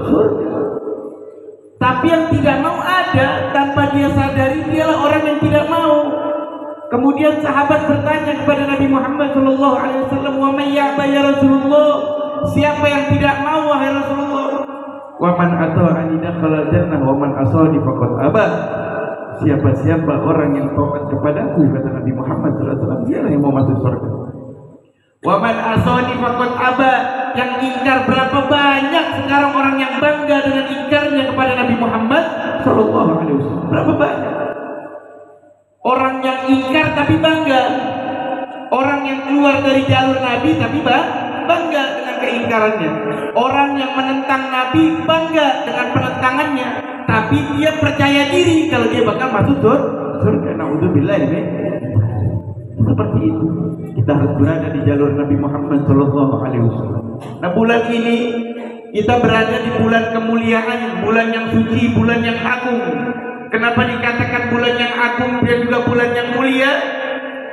surga. Tapi yang tidak mau ada, tanpa dia sadari dialah orang yang tidak mau. Kemudian sahabat bertanya kepada Nabi Muhammad SAW, "Wa may ya'ba ya Rasulullah?" Siapa yang tidak mau wahai Rasulullah? "Wa man ata'ani dakhala jannah wa man asani faqad aba." Siapa orang yang taat kepadaku, kata Nabi Muhammad SAW, dialah yang mau masuk surga. Wa man asani faqad aba. Yang ingkar, berapa banyak sekarang orang yang bangga dengan ingkarnya kepada Nabi Muhammad sallallahu alaihi wasallam. Berapa banyak orang yang ingkar tapi bangga. Orang yang keluar dari jalur Nabi tapi bangga dengan keingkarannya. Orang yang menentang Nabi bangga dengan penentangannya, tapi dia percaya diri kalau dia bakal masuk surga. Naudzubillah ini. Seperti itu. Kita harus berada di jalur Nabi Muhammad Sallallahu Alaihi Wasallam. Nah, bulan ini kita berada di bulan kemuliaan, bulan yang suci, bulan yang agung. Kenapa dikatakan bulan yang agung dan juga bulan yang mulia?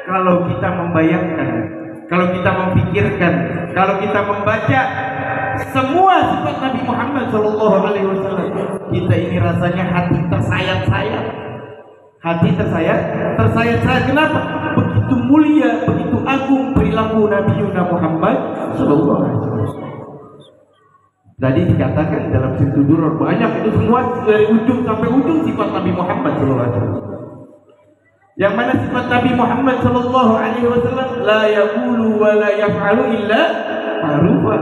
Kalau kita membayangkan, kalau kita memikirkan, kalau kita membaca semua sifat Nabi Muhammad Sallallahu Alaihi Wasallam, kita ini rasanya hati tersayat-sayat. Hati tersayat-sayat. Kenapa? Begitu mulia, begitu agung perilaku Nabi Muhammad Sallallahu Alaihi Wasallam. Tadi dikatakan dalam Sifat Duror banyak, itu semua dari ujung sampai ujung sifat Nabi Muhammad Sallallahu Alaihi Wasallam. Yang mana sifat Nabi Muhammad Sallallahu Alaihi Wasallam, la yaqulu wa la yaf'alu illa ma'rufan.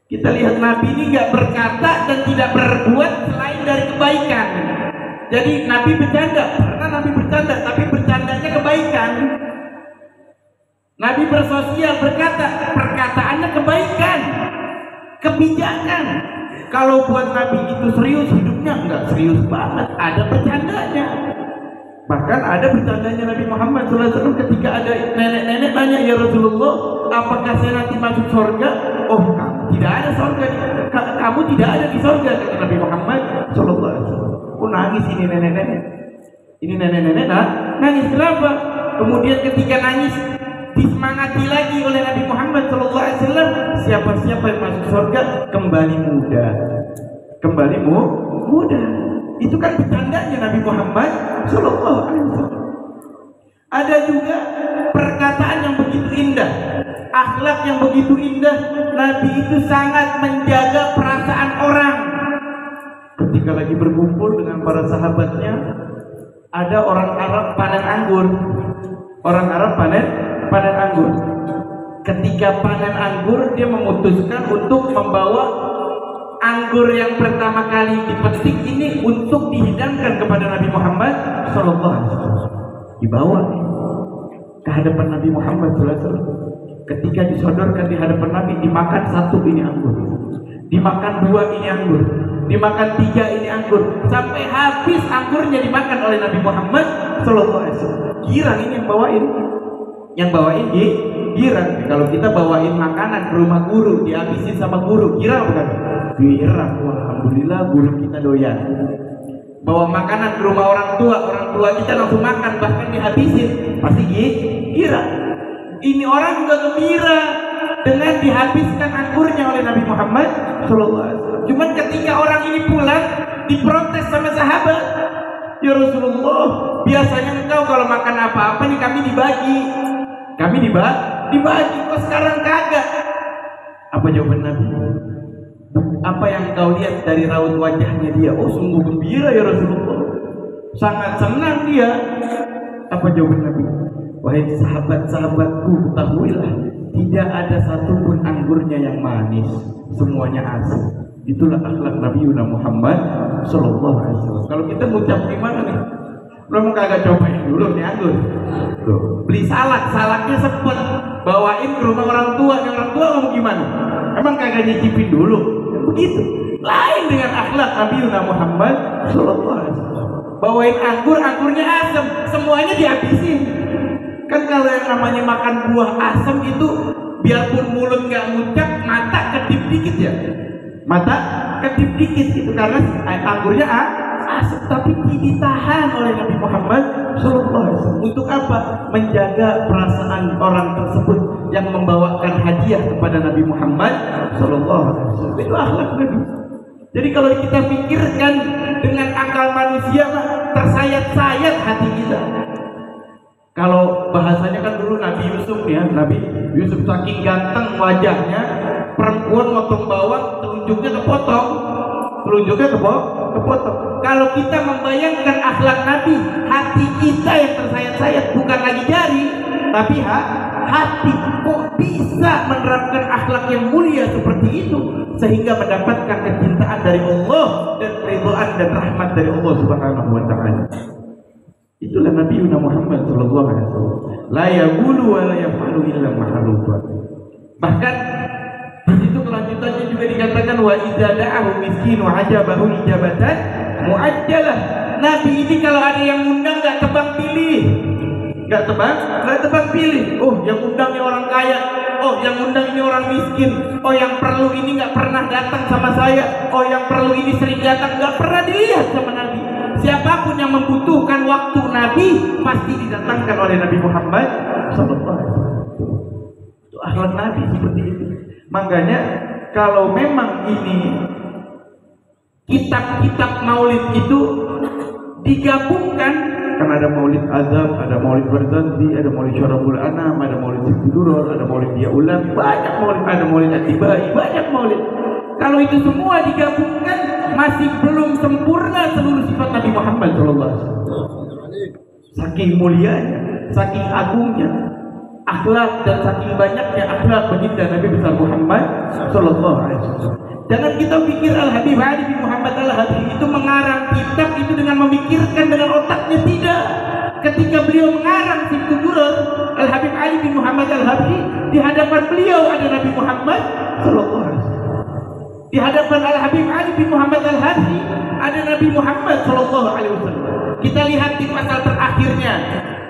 Kita lihat Nabi ini nggak berkata dan tidak berbuat selain dari kebaikan. Jadi Nabi bercanda, karena Nabi bercanda, tapi bercandanya kebaikan. Nabi bersosial, berkata, perkataannya kebaikan, kebijakan. Kalau buat Nabi itu serius, hidupnya enggak serius banget, ada bercandanya. Bahkan ada bercandanya Nabi Muhammad SAW ketika ada nenek-nenek tanya, "Ya Rasulullah, apakah saya nanti masuk surga?" "Oh, kamu tidak ada surga, kamu tidak ada di surga," kata Nabi Muhammad SAW. Oh, nangis ini nenek-nenek. Ini nenek-nenek nangis kenapa? Kemudian ketika nangis disemangati lagi oleh Nabi Muhammad SAW. Siapa-siapa yang masuk surga kembali muda, kembali muda. Itu kan bercandanya Nabi Muhammad SAW. Ada juga perkataan yang begitu indah, akhlak yang begitu indah. Nabi itu sangat menjaga perasaan orang. Ketika lagi berkumpul dengan para sahabatnya, ada orang Arab panen anggur. Orang Arab panen anggur. Ketika panen anggur, dia memutuskan untuk membawa anggur yang pertama kali dipetik ini untuk dihidangkan kepada Nabi Muhammad SAW. Dibawa ke hadapan Nabi Muhammad SAW. Ketika disodorkan di hadapan Nabi, dimakan satu ini anggur, dimakan dua ini anggur, dimakan tiga ini anggur, sampai habis anggurnya dimakan oleh Nabi Muhammad SAW. Girang ini yang bawain girang. Kalau kita bawain makanan ke rumah guru, dihabisin sama guru, girang bukan? Girang. Wah, alhamdulillah guru kita doyan. Bawa makanan ke rumah orang tua kita langsung makan, bahkan dihabisin, pasti girang. Ini orang juga gembira dengan dihabiskan anggurnya oleh Nabi Muhammad SAW. Cuman ketika orang ini pulang, diprotes sama sahabat. Ya Rasulullah, biasanya engkau kalau makan apa-apa nih kami dibagi. Dibagi, kok sekarang kagak? Apa jawaban Nabi? Apa yang kau lihat dari raut wajahnya dia? Oh, sungguh gembira ya Rasulullah, sangat senang dia. Apa jawaban Nabi? Wahai sahabat-sahabatku, ketahuilah, tidak ada satupun anggurnya yang manis, semuanya asin. Itulah akhlak Nabi Muhammad SAW. Kalau kita ngucap gimana nih? Belum kagak cobain dulu nih anggur. Beli salaknya sempet bawain ke rumah orang tua. Yang orang tua ngomong gimana? Emang kagak nyicipin dulu? Begitu. Lain dengan akhlak Nabi Muhammad SAW. Bawain anggurnya asam, semuanya dihabisin. Kan kalau yang namanya makan buah asam itu, biarpun mulut nggak ngucap, mata kedip dikit ya. Mata kedip dikit itu karena anggurnya asam, tapi ditahan oleh Nabi Muhammad SAW. Untuk apa? Menjaga perasaan orang tersebut yang membawakan hadiah kepada Nabi Muhammad SAW. Itu akhlak Nabi. Jadi kalau kita pikirkan dengan akal manusia, tersayat-sayat hati kita. Kalau bahasanya kan dulu Nabi Yusuf ya, Nabi Yusuf saking ganteng wajahnya, perempuan motong bawang, telunjuknya kepotong. Kalau kita membayangkan akhlak Nabi, hati kita yang tersayat-sayat, bukan lagi jari, tapi hati. Kok bisa menerapkan akhlak yang mulia seperti itu sehingga mendapatkan kecintaan dari Allah dan keridhaan dan rahmat dari Allah Subhanahu wa taala. Itulah Nabi Muhammad SAW. La yaqulu wa la yaf'alu illa ma halufa. Bahkan di situ kelanjutannya juga dikatakan wa idza da'ahu miskinu ajabahu ijabatan muajjalah. Nabi ini kalau ada yang undang enggak tebang pilih. Enggak tebang pilih. Oh, yang undangnya orang kaya. Oh, yang undang ini orang miskin. Oh, yang perlu ini enggak pernah datang sama saya. Oh, yang perlu ini sering datang, enggak pernah dilihat sama Nabi. Siapapun yang membutuhkan waktu Nabi pasti didatangkan oleh Nabi Muhammad SAW. Itu akhlak Nabi seperti itu. Makanya kalau memang ini kitab-kitab maulid itu digabungkan, kan ada maulid azab, ada maulid barzanzi, ada maulid syarabul anam, ada maulid sibdurur, ada maulid dia ulam, banyak maulid, ada maulid atibai, banyak maulid. Kalau itu semua digabungkan masih belum sempurna seluruh sifat Nabi Muhammad SAW. Saking mulianya, saking agungnya akhlak dan saking banyaknya akhlak baginda Nabi besar Muhammad SAW. Jangan kita pikir Al-Habib Ali bin Muhammad Al-Habib itu mengarang kitab itu dengan memikirkan dengan otaknya, tidak. Ketika beliau mengarang Sibtudurar, Al-Habib Ali bin Muhammad Al-Habib, di hadapan beliau ada Nabi Muhammad SAW. Di hadapan Al-Habib Ali bin Muhammad Al-Habib ada Nabi Muhammad SAW. Kita lihat di pasal terakhirnya,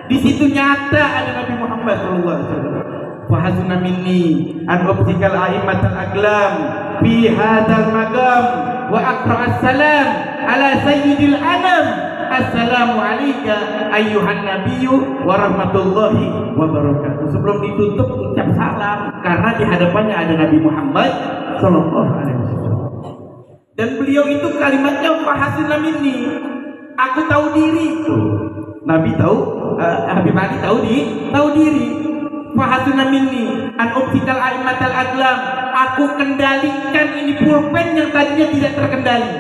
di situ nyata ada Nabi Muhammad SAW. Fahasuna minni an ubtikal a'immatal aglam fi hadzal maqam wa aqra'as salam ala sayyidil anam assalamu alayka ayyuhan nabiyyu wa rahmatullahi wa barakatuh. Sebelum ditutup ucap salam karena di hadapannya ada Nabi Muhammad sallallahu alaihi wasallam. Dan beliau itu kalimatnya fahasinna minni, aku tahu diri. Nabi tahu, Habib Ali tahu diri. Fahasinna minni an ubtikal aimatal adlam, aku kendalikan ini pulpen yang tadinya tidak terkendali.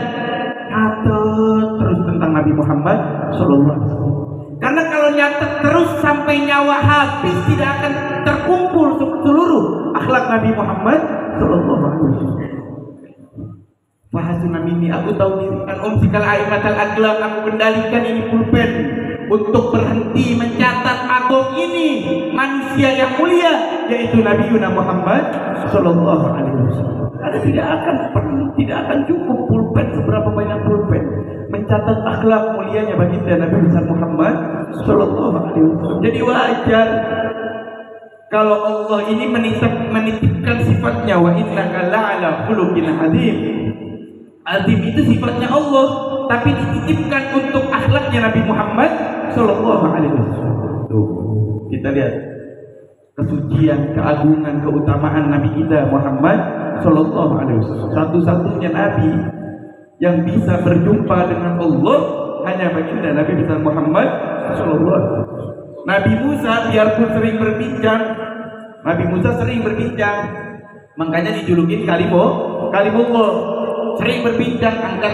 Terus tentang Nabi Muhammad sallallahu alaihi wasallam. Karena kalau nyatet terus sampai nyawa habis tidak akan terkumpul seluruh akhlak Nabi Muhammad sallallahu alaihi wasallam. Fahasinna minni, aku tahu diri. An umsikal aimatal adlam, aku kendalikan ini pulpen untuk berhenti mencatat agung ini manusia yang mulia, yaitu Nabi Muhammad sallallahu alaihi wasallam. Karena tidak akan cukup pulpen, seberapa banyak pulpen mencatat akhlak mulianya baginda Nabi besar Muhammad sallallahu alaihi wasallam. Jadi wajar kalau Allah ini menitipkan sifatnya, wa innaka la'ala khuluqin azim. Azim itu sifatnya Allah, tapi dititipkan untuk akhlaknya Nabi Muhammad sallallahu alaihi wasallam. Tuh, kita lihat kesucian, keagungan, keutamaan Nabi kita Muhammad sallallahu alaihi wasallam. Satu-satunya nabi yang bisa berjumpa dengan Allah hanya baginda Nabi besar Muhammad sallallahu alaihi wasallam. Nabi Musa biarpun sering berbincang, makanya dijulukin kalimullah. Sering berbincang, angkat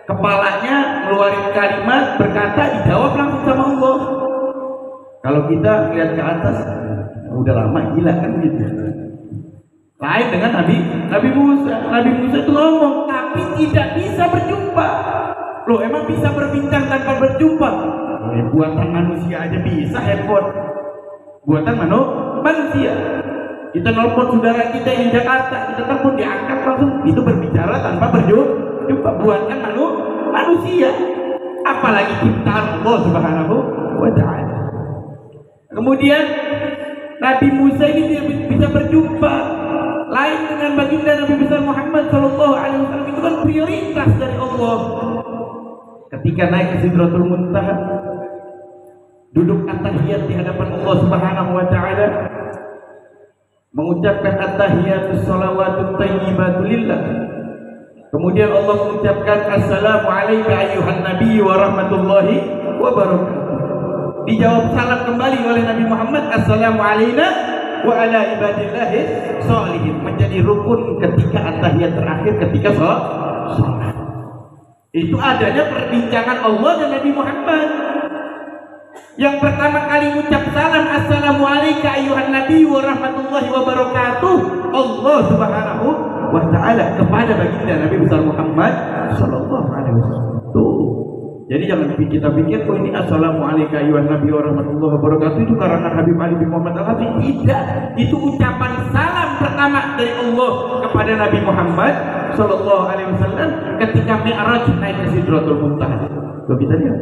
kepalanya, ngeluarin kalimat, berkata, dijawab langsung sama Allah. Kalau kita lihat ke atas, udah lama gila kan gitu. Lain dengan Nabi Musa. Nabi Musa itu ngomong, tapi tidak bisa berjumpa. Loh, emang bisa berbincang tanpa berjumpa? Buatan manusia aja bisa handphone. Buatan manusia. Kita nelpon saudara kita yang di Jakarta, kita telepon diangkat langsung, itu berbicara tanpa berjumpa. Buatan manusia. Apalagi ciptaan Allah Subhanahu wa ta'ala. Kemudian Nabi Musa ini tidak bisa berjumpa. Lain dengan baginda Nabi besar Muhammad sallallahu alaihi wasallam, itu kan prioritas dari Allah. Ketika naik ke Sidratul Muntaha, duduk at-tahiyat di hadapan Allah Subhanahu wa ta'ala, mengucapkan at-tahiyatus shalawatut thayyibatu lillah. Kemudian Allah mengucapkan assalamu alayka ayyuhan nabiyyu wa rahmatullahi wa barakatuh. Dijawab salam kembali oleh Nabi Muhammad, assalamu alayna wa ala ibadillahi sholihin. Menjadi rukun ketika at-tahiyat terakhir ketika salat. Itu adanya perbincangan Allah dan Nabi Muhammad. Yang pertama kali mengucap salam assalamu alayka ayyuhan nabiyyu wa rahmatullahi wa barakatuh, Allah Subhanahu wa ta'ala kepada baginda Nabi besar Muhammad sallallahu alaihi wasallam. Tuh. Jadi jangan kita pikir, oh ini assalamu alayka ayyuhan nabiyyu wa rahmatullahi wa barakatuh itu karangan Habib Ali bin Muhammad Al-Habsyi. Tidak, itu ucapan salam pertama dari Allah kepada Nabi Muhammad sallallahu alaihi wasallam ketika Mi'raj naik ke Sidratul Muntaha. Tuh, kita lihat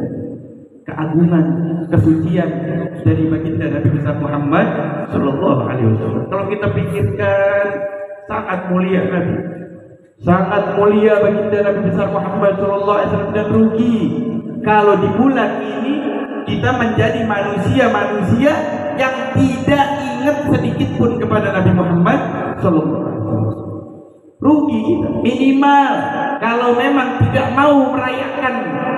keagungan, kesucian dari baginda Nabi besar Muhammad sallallahu alaihi wasallam. Kalau kita pikirkan, sangat mulia Nabi, sangat mulia baginda Nabi besar Muhammad sallallahu alaihi wasallam, dan rugi kalau di bulan ini kita menjadi manusia-manusia yang tidak ingat sedikit pun kepada Nabi Muhammad sallallahu alaihi wasallam. Rugi kita. Minimal kalau memang tidak mau merayakan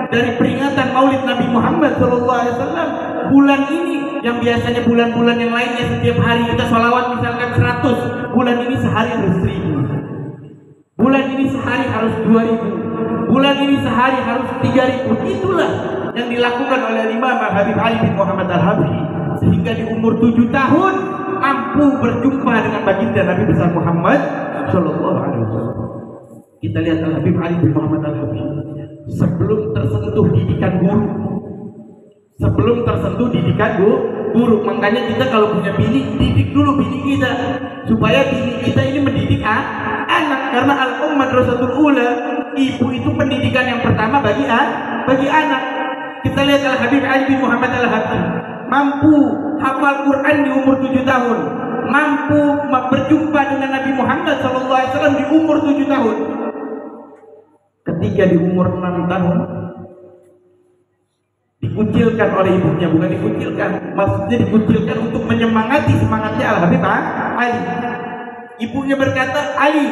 dari peringatan Maulid Nabi Muhammad SAW, bulan ini yang biasanya bulan-bulan yang lainnya setiap hari kita sholawat misalkan 100, bulan ini sehari harus 1000, bulan ini sehari harus 2000, bulan ini sehari harus 3000. Itulah yang dilakukan oleh Imam Habib Ali bin Muhammad Al-Habsyi, sehingga di umur 7 tahun mampu berjumpa dengan baginda Nabi besar Muhammad sallallahu alaihi wasallam. Kita lihat Habib Ali bin Muhammad Al-Habsyi sebelum tersentuh didikan guru, makanya kita kalau punya bini, didik dulu bini kita supaya bini kita ini mendidik anak, karena al-madrasatul ula, ibu itu pendidikan yang pertama bagi anak. Kita lihat Habib Ali bin Muhammad Al-Habsyi mampu hafal Quran di umur 7 tahun, mampu berjumpa dengan Nabi Muhammad SAW di umur 7 tahun. Ketika di umur 6 tahun dikucilkan oleh ibunya, bukan dikucilkan, maksudnya dikucilkan untuk menyemangati semangatnya Al-Habib Ali. Ibunya berkata, Ali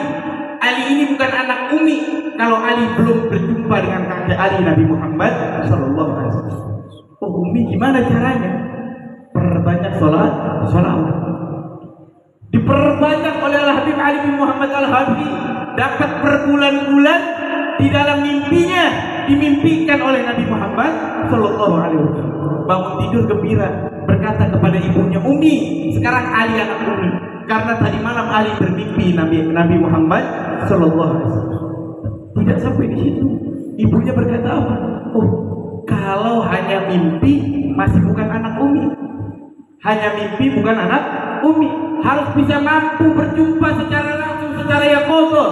ini bukan anak Umi kalau Ali belum berjumpa dengan kakek Ali Nabi Muhammad sallallahu alaihi wasallam. Oh, Umi gimana caranya? Perbanyak sholawat. Diperbanyak oleh Al-Habib Ali bin Muhammad Al-Habsyi, dapat berbulan-bulan di dalam mimpinya dimimpikan oleh Nabi Muhammad sallallahu alaihi wasallam. Bangun tidur gembira, berkata kepada ibunya, Umi, sekarang Ali anak Umi. Karena tadi malam Ali bermimpi Nabi Muhammad sallallahu alaihi wasallam. Tidak sampai di situ, ibunya berkata apa? Oh, kalau hanya mimpi masih bukan anak Umi. Hanya mimpi bukan anak Umi. Harus bisa mampu berjumpa secara langsung, secara yaqozoh,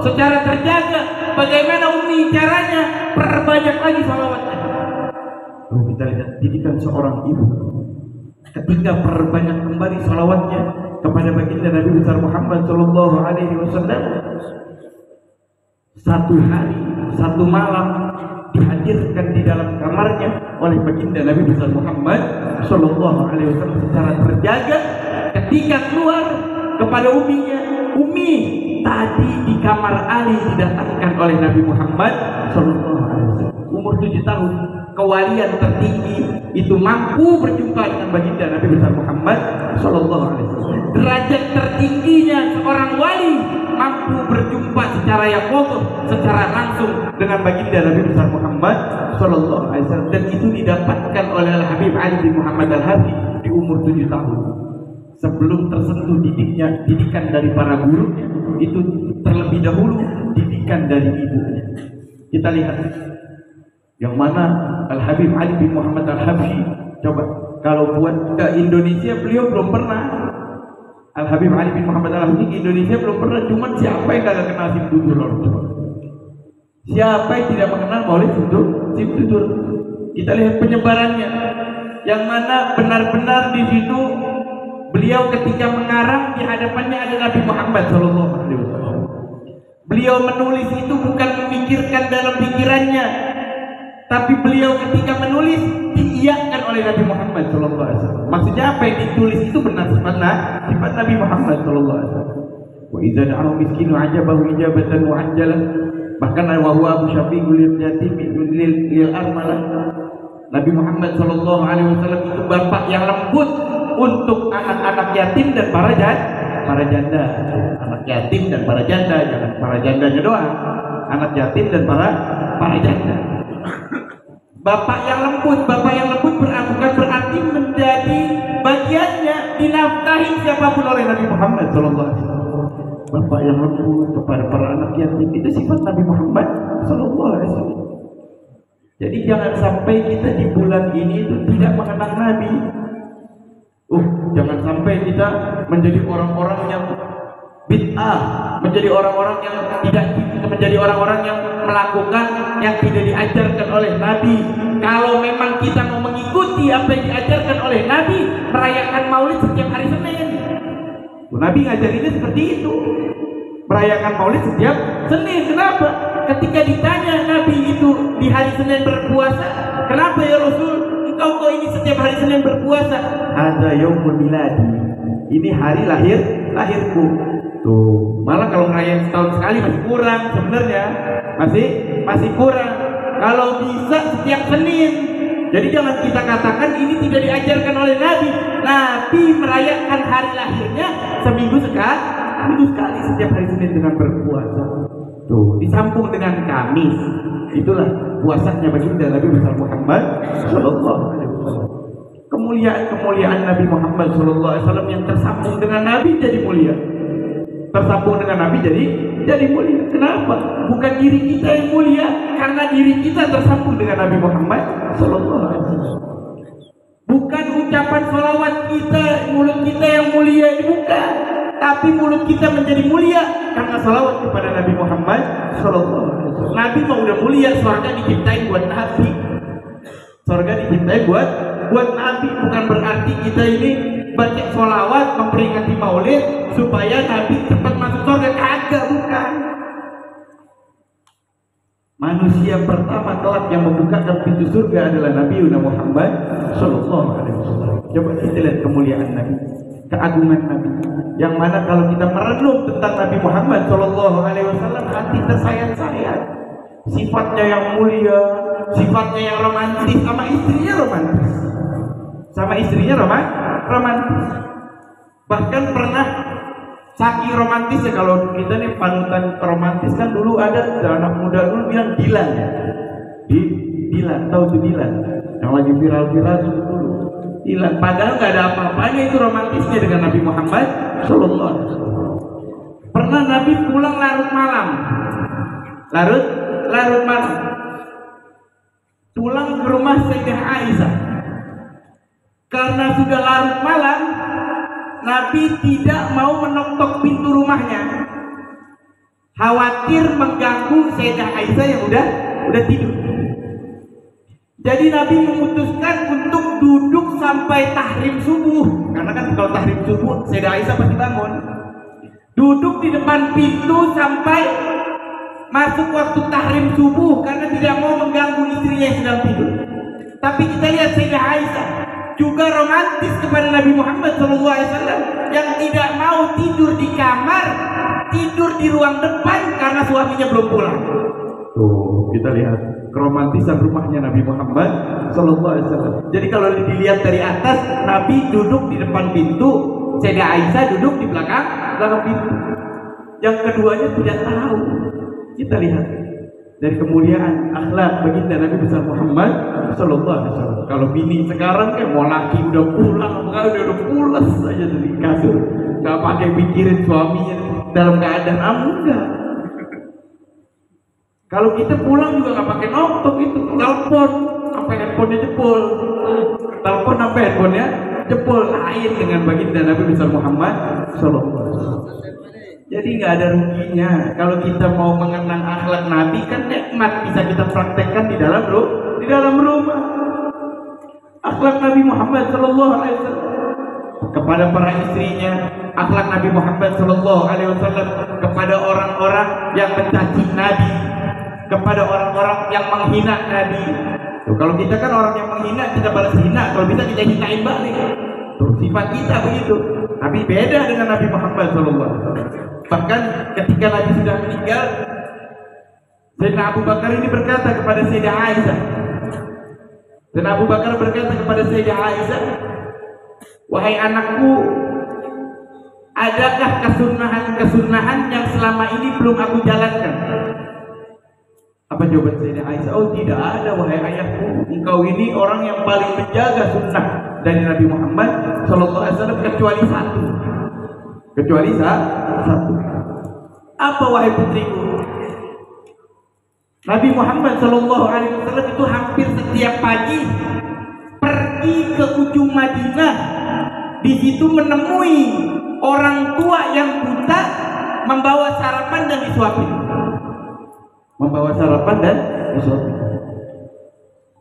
secara terjaga. Bagaimana Umi caranya? Perbanyak lagi sholawatnya. Kita lihat didikan seorang ibu ketika perbanyak kembali sholawatnya kepada baginda Nabi besar Muhammad sallallahu alaihi wasallam. Satu hari, satu malam dihadirkan di dalam kamarnya oleh baginda Nabi besar Muhammad sallallahu alaihi wasallam secara terjaga. Ketika keluar kepada uminya, Umi, tadi di kamar Ali didatangkan oleh Nabi Muhammad sallallahu alaihi wasallam. Umur 7 tahun, kewalian tertinggi itu mampu berjumpa dengan baginda Nabi besar Muhammad sallallahu alaihi wasallam. Derajat tertingginya seorang wali mampu berjumpa secara yaqozoh, secara langsung dengan baginda Nabi besar Muhammad sallallahu alaihi wasallam, dan itu didapatkan oleh Al-Habib Ali bin Muhammad Al-Habsyi di umur 7 tahun. Sebelum tersentuh didikan dari para gurunya, itu terlebih dahulu didikan dari ibunya. Kita lihat yang mana Al-Habib Ali bin Muhammad Al-Habsyi, coba kalau buat ke Indonesia beliau belum pernah. Al-Habib Ali bin Muhammad Al-Habsyi ke Indonesia belum pernah. Cuman siapa yang tidak kenal Simtudur? Siapa yang tidak mengenal Maulid Simtudur? Kita lihat penyebarannya, yang mana benar-benar di situ beliau ketika mengarang di hadapannya ada Nabi Muhammad sallallahu alaihi wasallam. Beliau menulis itu bukan memikirkan dalam pikirannya, tapi beliau ketika menulis diiyakan oleh Nabi Muhammad sallallahu alaihi wasallam. Maksudnya apa yang ditulis itu benar sifat Nabi Muhammad sallallahu alaihi wasallam. Wa idza da'u miskinu ajabahu ijabatan wa ajjalah. Bahkan wa huwa abu syafi'ul lil yatim lil armalah. Nabi Muhammad sallallahu alaihi wasallam itu bapak yang lembut untuk anak-anak yatim dan para janda. Anak yatim dan para janda, jangan para jandanya doang. Anak yatim dan para janda. Bapak yang lembut bukan berarti menjadi bagiannya dinafkahi siapapun oleh Nabi Muhammad sallallahu alaihi wasallam. Bapak yang lembut kepada para anak yatim itu sifat Nabi Muhammad sallallahu alaihi wasallam. Jadi jangan sampai kita di bulan ini itu tidak mengenang Nabi. Jangan sampai kita menjadi orang-orang yang bid'ah, menjadi orang-orang yang menjadi orang-orang yang melakukan yang tidak diajarkan oleh Nabi. Kalau memang kita mau mengikuti apa yang diajarkan oleh Nabi, merayakan Maulid setiap hari Senin. Nabi ngajarinnya seperti itu, merayakan Maulid setiap Senin. Kenapa? Ketika ditanya Nabi itu di hari Senin berpuasa, kenapa ya Rasul? Engkau kok ini setiap hari Senin berpuasa? Hadza yaumul miladi. Ini hari lahirku. Tuh, malah kalau ngerayain setahun sekali masih kurang sebenarnya. Masih kurang. Kalau bisa setiap Senin. Jadi jangan kita katakan ini tidak diajarkan oleh Nabi. Nabi merayakan hari lahirnya seminggu sekali setiap hari Senin dengan berpuasa. Tuh, disambung dengan Kamis. Itulah puasanya baginda Nabi besar Muhammad sallallahu alaihi wasallam. Kemuliaan Nabi Muhammad sallallahu alaihi wasallam yang tersambung dengan Nabi jadi mulia. Tersambung dengan Nabi jadi mulia. Kenapa? Bukan diri kita yang mulia, karena diri kita tersambung dengan Nabi Muhammad sallallahu alaihi wasallam. Bukan ucapan sholawat kita, mulut kita yang mulia, bukan. Tapi mulut kita menjadi mulia karena salawat kepada Nabi Muhammad sallallahu alaihi wasallam. Nabi mau udah mulia, surga diciptain buat Nabi. Surga diciptain buat Nabi, bukan berarti kita ini baca sholawat memperingati Maulid supaya Nabi cepat masuk surga. Kagak, bukan. Manusia pertama kelak yang membukakan pintu surga adalah Nabi Muhammad Sallallahu Alaihi Wasallam. Coba kita lihat kemuliaan Nabi, keagungan Nabi, yang mana kalau kita merenung tentang Nabi Muhammad Sallallahu Alaihi Wasallam, hati tersayat-sayat. Sifatnya yang mulia, sifatnya yang romantis, sama istrinya romantis, romantis. Bahkan pernah saking romantisnya, kalau kita nih panutan romantis kan dulu ada anak muda dulu bilang Dilan ya, Dilan, tahu tuh Dilan yang lagi viral-viral itu dulu, Dilan. Padahal nggak ada apa-apanya itu romantisnya dengan Nabi Muhammad Sallallahu Alaihi Wasallam. Pernah Nabi pulang larut malam, pulang ke rumah Sayyidah Aisyah. Karena sudah larut malam, Nabi tidak mau menoktok pintu rumahnya, khawatir mengganggu Sayyidah Aisyah yang udah tidur. Jadi Nabi memutuskan untuk duduk sampai tahrim subuh, karena kan kalau tahrim subuh Sayyidah Aisyah pasti bangun. Duduk di depan pintu sampai masuk waktu tahrim subuh, karena tidak mau mengganggu istrinya yang sedang tidur. Tapi kita lihat Sayyidah Aisyah juga romantis kepada Nabi Muhammad SAW, yang tidak mau tidur di kamar, tidur di ruang depan karena suaminya belum pulang. Tuh, kita lihat keromantisan rumahnya Nabi Muhammad SAW. Jadi kalau dilihat dari atas, Nabi duduk di depan pintu, Sayyidah Aisyah duduk di belakang pintu. Yang keduanya tidak tahu. Kita lihat dari kemuliaan akhlak baginda Nabi besar Muhammad Sallallahu Alaihi Wasallam. Kalau bini sekarang kayak mau laki udah pulang, udah pulas aja dari kasur, nggak pakai pikirin suaminya dalam keadaan enggak. Kalau kita pulang juga nggak pakai noktok, itu telepon sampai handphonenya jebol, telepon sampai handphonenya jebol. Lain dengan baginda Nabi besar Muhammad Sallallahu Alaihi Wasallam. Jadi nggak ada ruginya kalau kita mau mengenang akhlak Nabi, kan nikmat bisa kita praktekkan di dalam rumah. Akhlak Nabi Muhammad Sallallahu Alaihi Wasallam kepada para istrinya, akhlak Nabi Muhammad Sallallahu Alaihi Wasallam kepada orang-orang yang mencaci Nabi, kepada orang-orang yang menghina Nabi. Tuh, kalau kita kan orang yang menghina kita balas hina, kalau bisa kita hinain balik. Tuh, sifat kita begitu. Tapi beda dengan Nabi Muhammad Sallallahu Alaihi Wasallam. Bahkan ketika Nabi sudah meninggal, Sayyidina Abu Bakar ini berkata kepada Sayyidah Aisyah, dan Abu Bakar berkata kepada Sayyidah Aisyah, wahai anakku, adakah kesunahan yang selama ini belum aku jalankan? Apa jawaban Sayyidah Aisyah? Oh, tidak ada wahai ayahku, engkau ini orang yang paling menjaga sunnah dari Nabi Muhammad Sallallahu Alaihi Wasallam kecuali satu. Apa wahai putriku? Nabi Muhammad Sallallahu Alaihi Wasallam itu hampir setiap pagi pergi ke ujung Madinah, di situ menemui orang tua yang buta, membawa sarapan dan disuapin.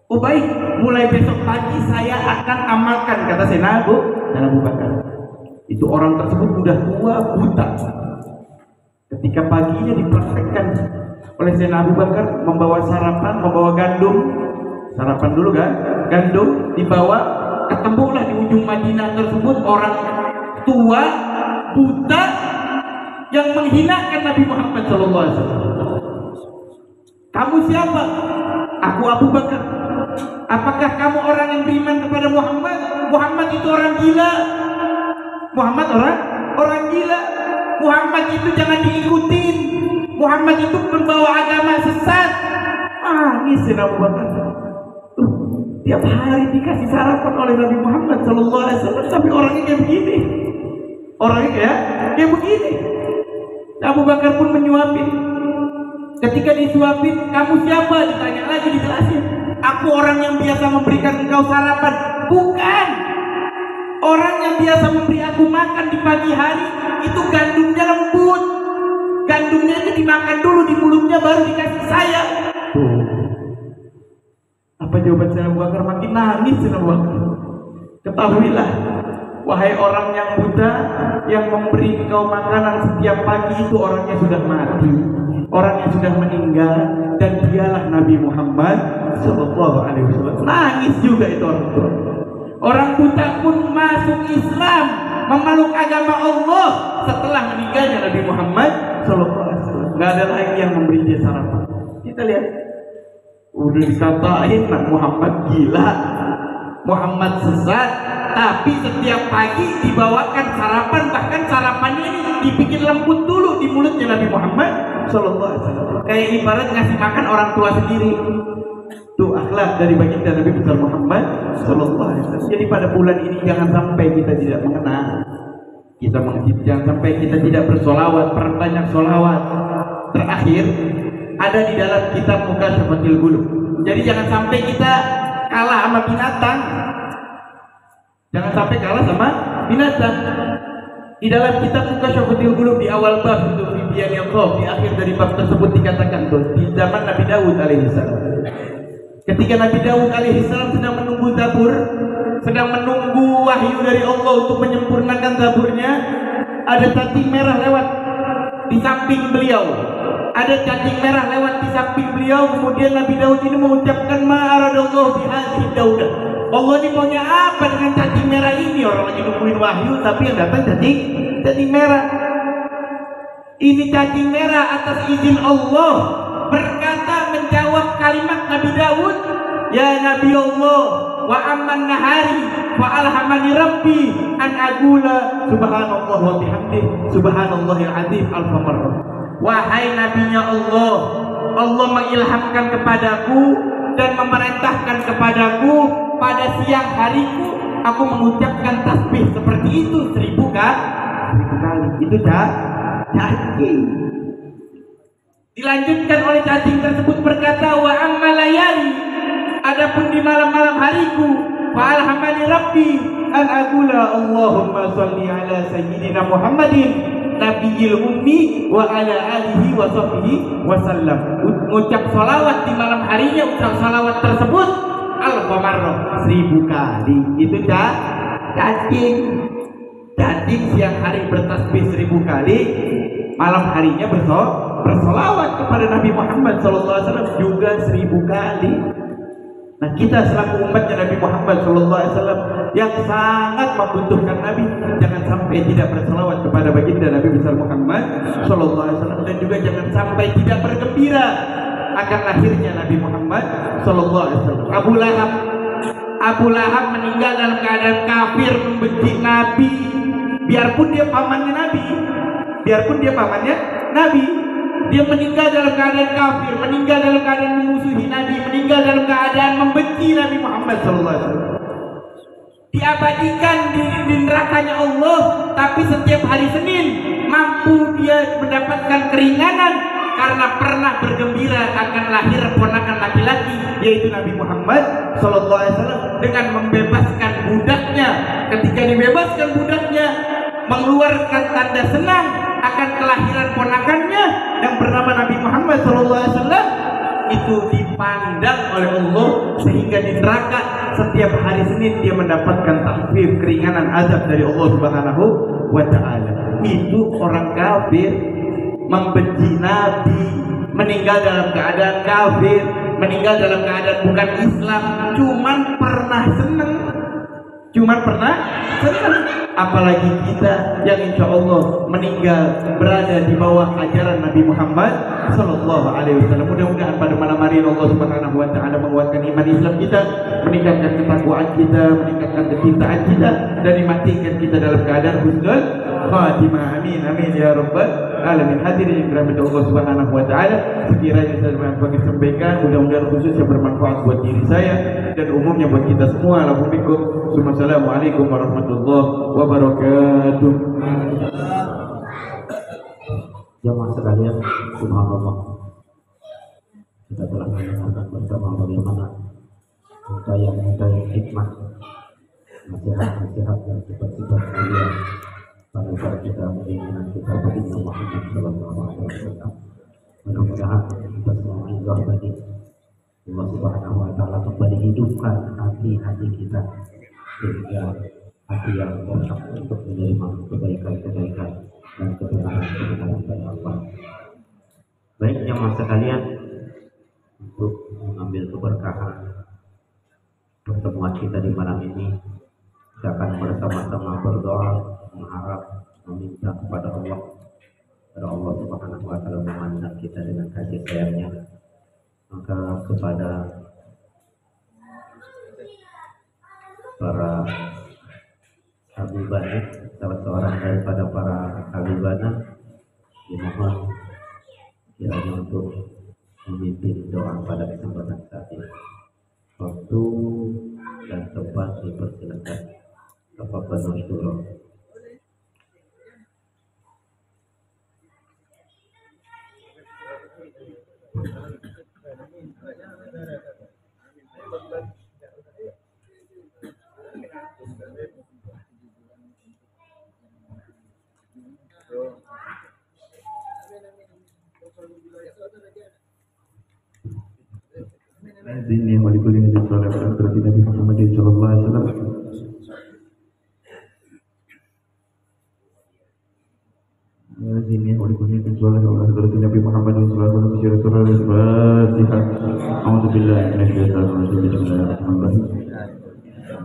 Oh baik, mulai besok pagi saya akan amalkan, kata Sayyidina Abu Bakar. Itu orang tersebut sudah tua, buta. Ketika paginya dipraktekkan oleh Sayyidina Abu Bakar, membawa sarapan, membawa gandum. Sarapan dulu kan, gandum dibawa, ketemulah di ujung Madinah tersebut orang tua, buta, yang menghinakan Nabi Muhammad SAW. Kamu siapa? Aku Abu Bakar. Apakah kamu orang yang beriman kepada Muhammad? Muhammad itu orang gila. Muhammad orang gila. Muhammad itu jangan diikutin. Muhammad itu membawa agama sesat. Ini Sayyidina Abu Bakar. Tiap hari dikasih sarapan oleh Nabi Muhammad Sallallahu Alaihi Wasallam, tapi orangnya kayak begini. Kayak begini. Abu Bakar pun menyuapin. Ketika disuapin, kamu siapa? Ditanya lagi, dijelasin. Aku orang yang biasa memberikan engkau sarapan. Bukan. Orang yang biasa memberi aku makan di pagi hari, itu gandumnya lembut. Gandumnya itu dimakan dulu di mulutnya, baru dikasih saya. Apa jawaban Sayyidina Abu Bakar? Makin nangis Sayyidina Abu Bakar. Ketahuilah, Wahai orang yang buta, yang memberi engkau makanan setiap pagi itu orangnya sudah mati, orangnya sudah meninggal, dan dialah Nabi Muhammad Sallallahu Alaihi Wasallam. Nangis juga itu orang tua. Orang buta pun masuk Islam, memeluk agama Allah setelah meninggalnya Nabi Muhammad Sallallahu Alaihi Wasallam. Gak ada lagi yang memberi dia sarapan. Kita lihat, udah dikatain Muhammad gila, Muhammad sesat, tapi setiap pagi dibawakan sarapan, bahkan sarapannya ini dibikin lembut dulu di mulutnya Nabi Muhammad Sallallahu Alaihi Wasallam. Kayak ibarat ngasih makan orang tua sendiri. Itu akhlak dari baginda Nabi besar Muhammad Sallallahu Alaihi Wasallam. Jadi pada bulan ini jangan sampai kita tidak mengenal, jangan sampai kita tidak bersolawat, perbanyak solawat. Terakhir ada di dalam kitab Mukashafatul Qulub. Jadi jangan sampai kita kalah sama binatang. Jangan sampai kalah sama binatang. Di dalam kitab Mukashafatul Qulub di awal bab itu Fibian Yaqub, di akhir dari bab tersebut dikatakan tuh di zaman Nabi Daud alaihissalam. Ketika Nabi Daud alaihissalam sedang menunggu Zabur, sedang menunggu wahyu dari Allah untuk menyempurnakan Zaburnya, ada cacing merah lewat di samping beliau. Ada cacing merah lewat di samping beliau. Kemudian Nabi Daud ini mengucapkan ma'aradallahu bihadhihi daudah. Allah ini maunya apa dengan cacing merah ini? Orang lagi nungguin wahyu, tapi yang datang cacing merah. Ini cacing merah atas izin Allah berkata menjawab kalimat Nabi Daud, ya Nabi Allah, wa amman nahari wa alhamani rabbi an agula subhanallah wa bihamdih subhanallahil azim alfa marrah. Wahai nabinya Allah, Allah mengilhamkan kepadaku dan memerintahkan kepadaku pada siang hariku aku mengucapkan tasbih seperti itu 1000 kali. Itu cacing. Dilanjutkan oleh cacing tersebut berkata, wa amma layali, adapun di malam-malam hariku, fa alhamani rabbi an aqula Allahumma shalli ala sayyidina Muhammadin nabiyil ummi wa ala alihi wa sahbihi wa sallam. Ucap salawat di malam harinya, ucap salawat tersebut alfa marrah 1000 kali. Itu cacing. Cacing siang hari bertasbih 1000 kali, malam harinya bersolawat kepada Nabi Muhammad SAW juga 1000 kali. Nah, kita selaku umatnya Nabi Muhammad SAW yang sangat membutuhkan Nabi, jangan sampai tidak bersolawat kepada baginda Nabi besar Muhammad SAW, dan juga jangan sampai tidak bergembira akan lahirnya Nabi Muhammad SAW. Abu Lahab meninggal dalam keadaan kafir, membenci Nabi, biarpun dia pamannya Nabi. Dia meninggal dalam keadaan kafir, meninggal dalam keadaan memusuhi Nabi, meninggal dalam keadaan membenci Nabi Muhammad SAW. Diabadikan di nerakanya Allah, tapi setiap hari Senin mampu dia mendapatkan keringanan karena pernah bergembira akan lahir ponakan laki-laki, yaitu Nabi Muhammad SAW, dengan membebaskan budaknya. Ketika dibebaskan budaknya, mengeluarkan tanda senang akan kelahiran ponakannya yang bernama Nabi Muhammad SAW, itu dipandang oleh Allah sehingga di neraka setiap hari Senin dia mendapatkan tahfif, keringanan azab dari Allah Subhanahu wa Ta'ala. Itu orang kafir membenci Nabi, meninggal dalam keadaan kafir, meninggal dalam keadaan bukan Islam, cuman pernah senang. Apalagi kita yang insya Allah meninggal berada di bawah ajaran Nabi Muhammad Sallallahu Alaihi Wasallam. Mudah-mudahan pada malam hari Allah Subhanahu Wa Taala menguatkan iman Islam kita, meningkatkan ketakwaan kita, meningkatkan kecintaan kita, dan dimatikan kita dalam keadaan husnul khatimah. Amin amin ya rabbal alamin. Hadirin yang dirahmati Allah Subhanahu Wa Taala, sekiranya saya bagi sampaikan, mudah-mudahan khusus yang bermanfaat buat diri saya dan umumnya buat kita semua. Assalamualaikum warahmatullahi wabarakatuh. Jamaah sekalian, subhanallah, kita telah mendengarkan bersama bagaimana yang hikmah, nasihat-nasihat dan sifat-sifat mulia pada saat kita menginginkan kita baginda Muhammad Sallallahu Alaihi Wasallam. Mudah-mudahan kita semua izah tadi Allah Subhanahu Wa Taala kembali hidupkan hati-hati kita sehingga hati yang kosong untuk menerima kebaikan-kebaikan dan kebenaran-kebenaran dari Allah. Baik jemaah sekalian, untuk mengambil keberkahan pertemuan kita di malam ini, kita akan bersama-sama berdoa, mengharap, meminta kepada Allah Subhanahu wa Ta'ala memandang kita dengan kasih sayangnya. Maka kepada para habibana, salah seorang daripada para habibana, dimohon kiranya untuk memimpin doa pada kesempatan saat ini. Waktu dan tempat dipersilakan. Tafadhal masykurun. Azini wa likulli nabiyyin sallallahu alaihi Nabi Muhammad sallallahu alaihi wasallam. Azini wa likulli nabiyyin sallallahu alaihi Nabi Muhammad sallallahu alaihi wasallam. Al-Fatihah. A'udzu billahi minasyaitonir rajim. Bismillahirrahmanirrahim.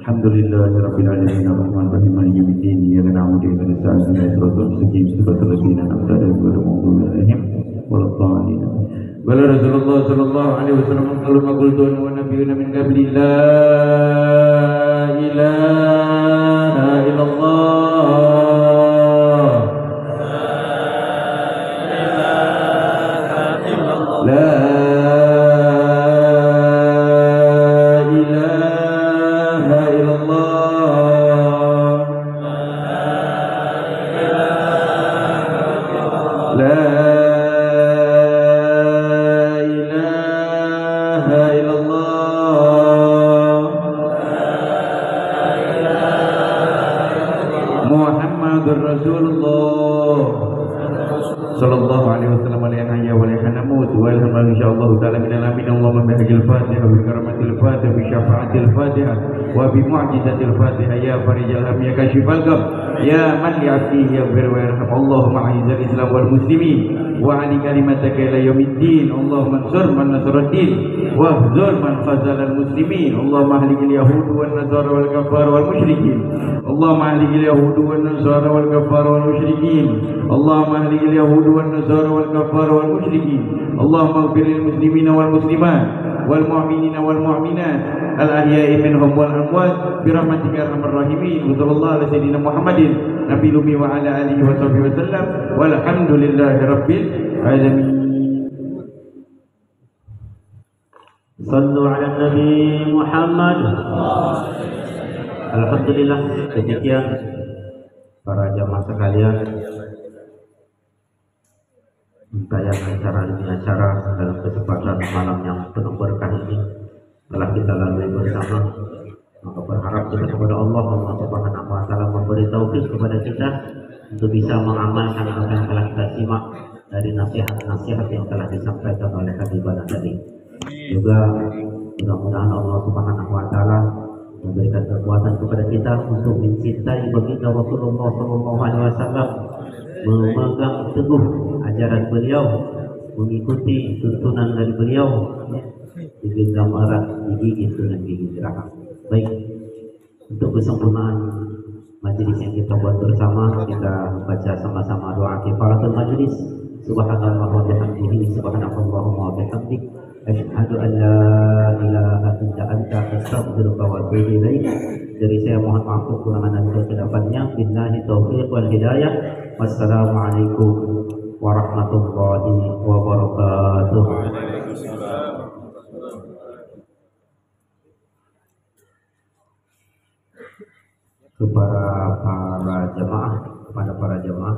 Alhamdulillahi rabbil alamin arrahmanir rahim maliki yaumiddin iyyaka na'budu wa iyyaka nasta'in ihdinas siratal mustaqim siratal ladzina an'amta alaihim ghairil maghdubi alaihim waladdallin. Qala Rasulullah sallallahu alaihi wasallam qalu ma qultu wa nabiyyuna min qabli la ilaha illallah la sallallahu alaihi wasallam ala hayya wa la namut wa alhamdulillah insyaallah taala min alamin Allahumma bihaqil fatihah wa karamatil fatihah wa syafaatil fatihah wa bi mu'jizatil fatihah ya farijal ham ya kashifal gham ya man ya'tihi yaghfir wa yarham Allahumma a'izzal islam wal muslimin wa ali kalimataka ila yaumiddin Allahumma ansur man nasaraddin wa ahzur man khazalal muslimin Allahumma ahlikil yahud wan nasara wal kafar wal musyrikin Allahumma ahlikil yahud wan nasara wal kafar wal musyrikin Allahumma ahlikil yahud wan nasara wal kafar wal musyrikin Allahumma ighfir lil muslimina wal muslimat wal mu'minina wal mu'minat al ahya'i minhum wal amwat bi rahmatika arhamar rahimin wa sallallahu ala sayyidina Muhammadin nabiyil ummi wa ala alihi wa sahbihi wasallam walhamdulillahi rabbil alamin. Sallu ala Nabi Muhammad. Alhamdulillah, demikian para jamaah sekalian, rangkaian acara demi acara dalam kesempatan malam yang penuh berkah ini telah kita lalui bersama. Maka berharap kita kepada Allah Subhanahu wa Ta'ala memberi taufik kepada kita untuk bisa mengamalkan apa yang telah kita simak dari nasihat-nasihat yang telah disampaikan oleh Habibana tadi. Juga mudah-mudahan Allah Subhanahu wa Ta'ala memberikan kekuatan kepada kita untuk mencintai baginda Rasulullah sallallahu alaihi wasallam, memegang teguh ajaran beliau, mengikuti tuntunan dari beliau, digenggam erat, digigit dengan gigi geraham. Baik, untuk kesempurnaan majelis yang kita buat bersama, kita baca sama-sama doa kifaratul majelis. Subhanallah wa bihamdihi, subhanallahumma wa bihamdik, asyhadu an la ilaha illa anta, astaghfiruka wa atubu ilaik. Dari saya mohon maaf kekurangan dan kekurangannya. Billahi taufiq wal hidayah. Wassalamualaikum warahmatullahi wabarakatuh. Kepada para jemaah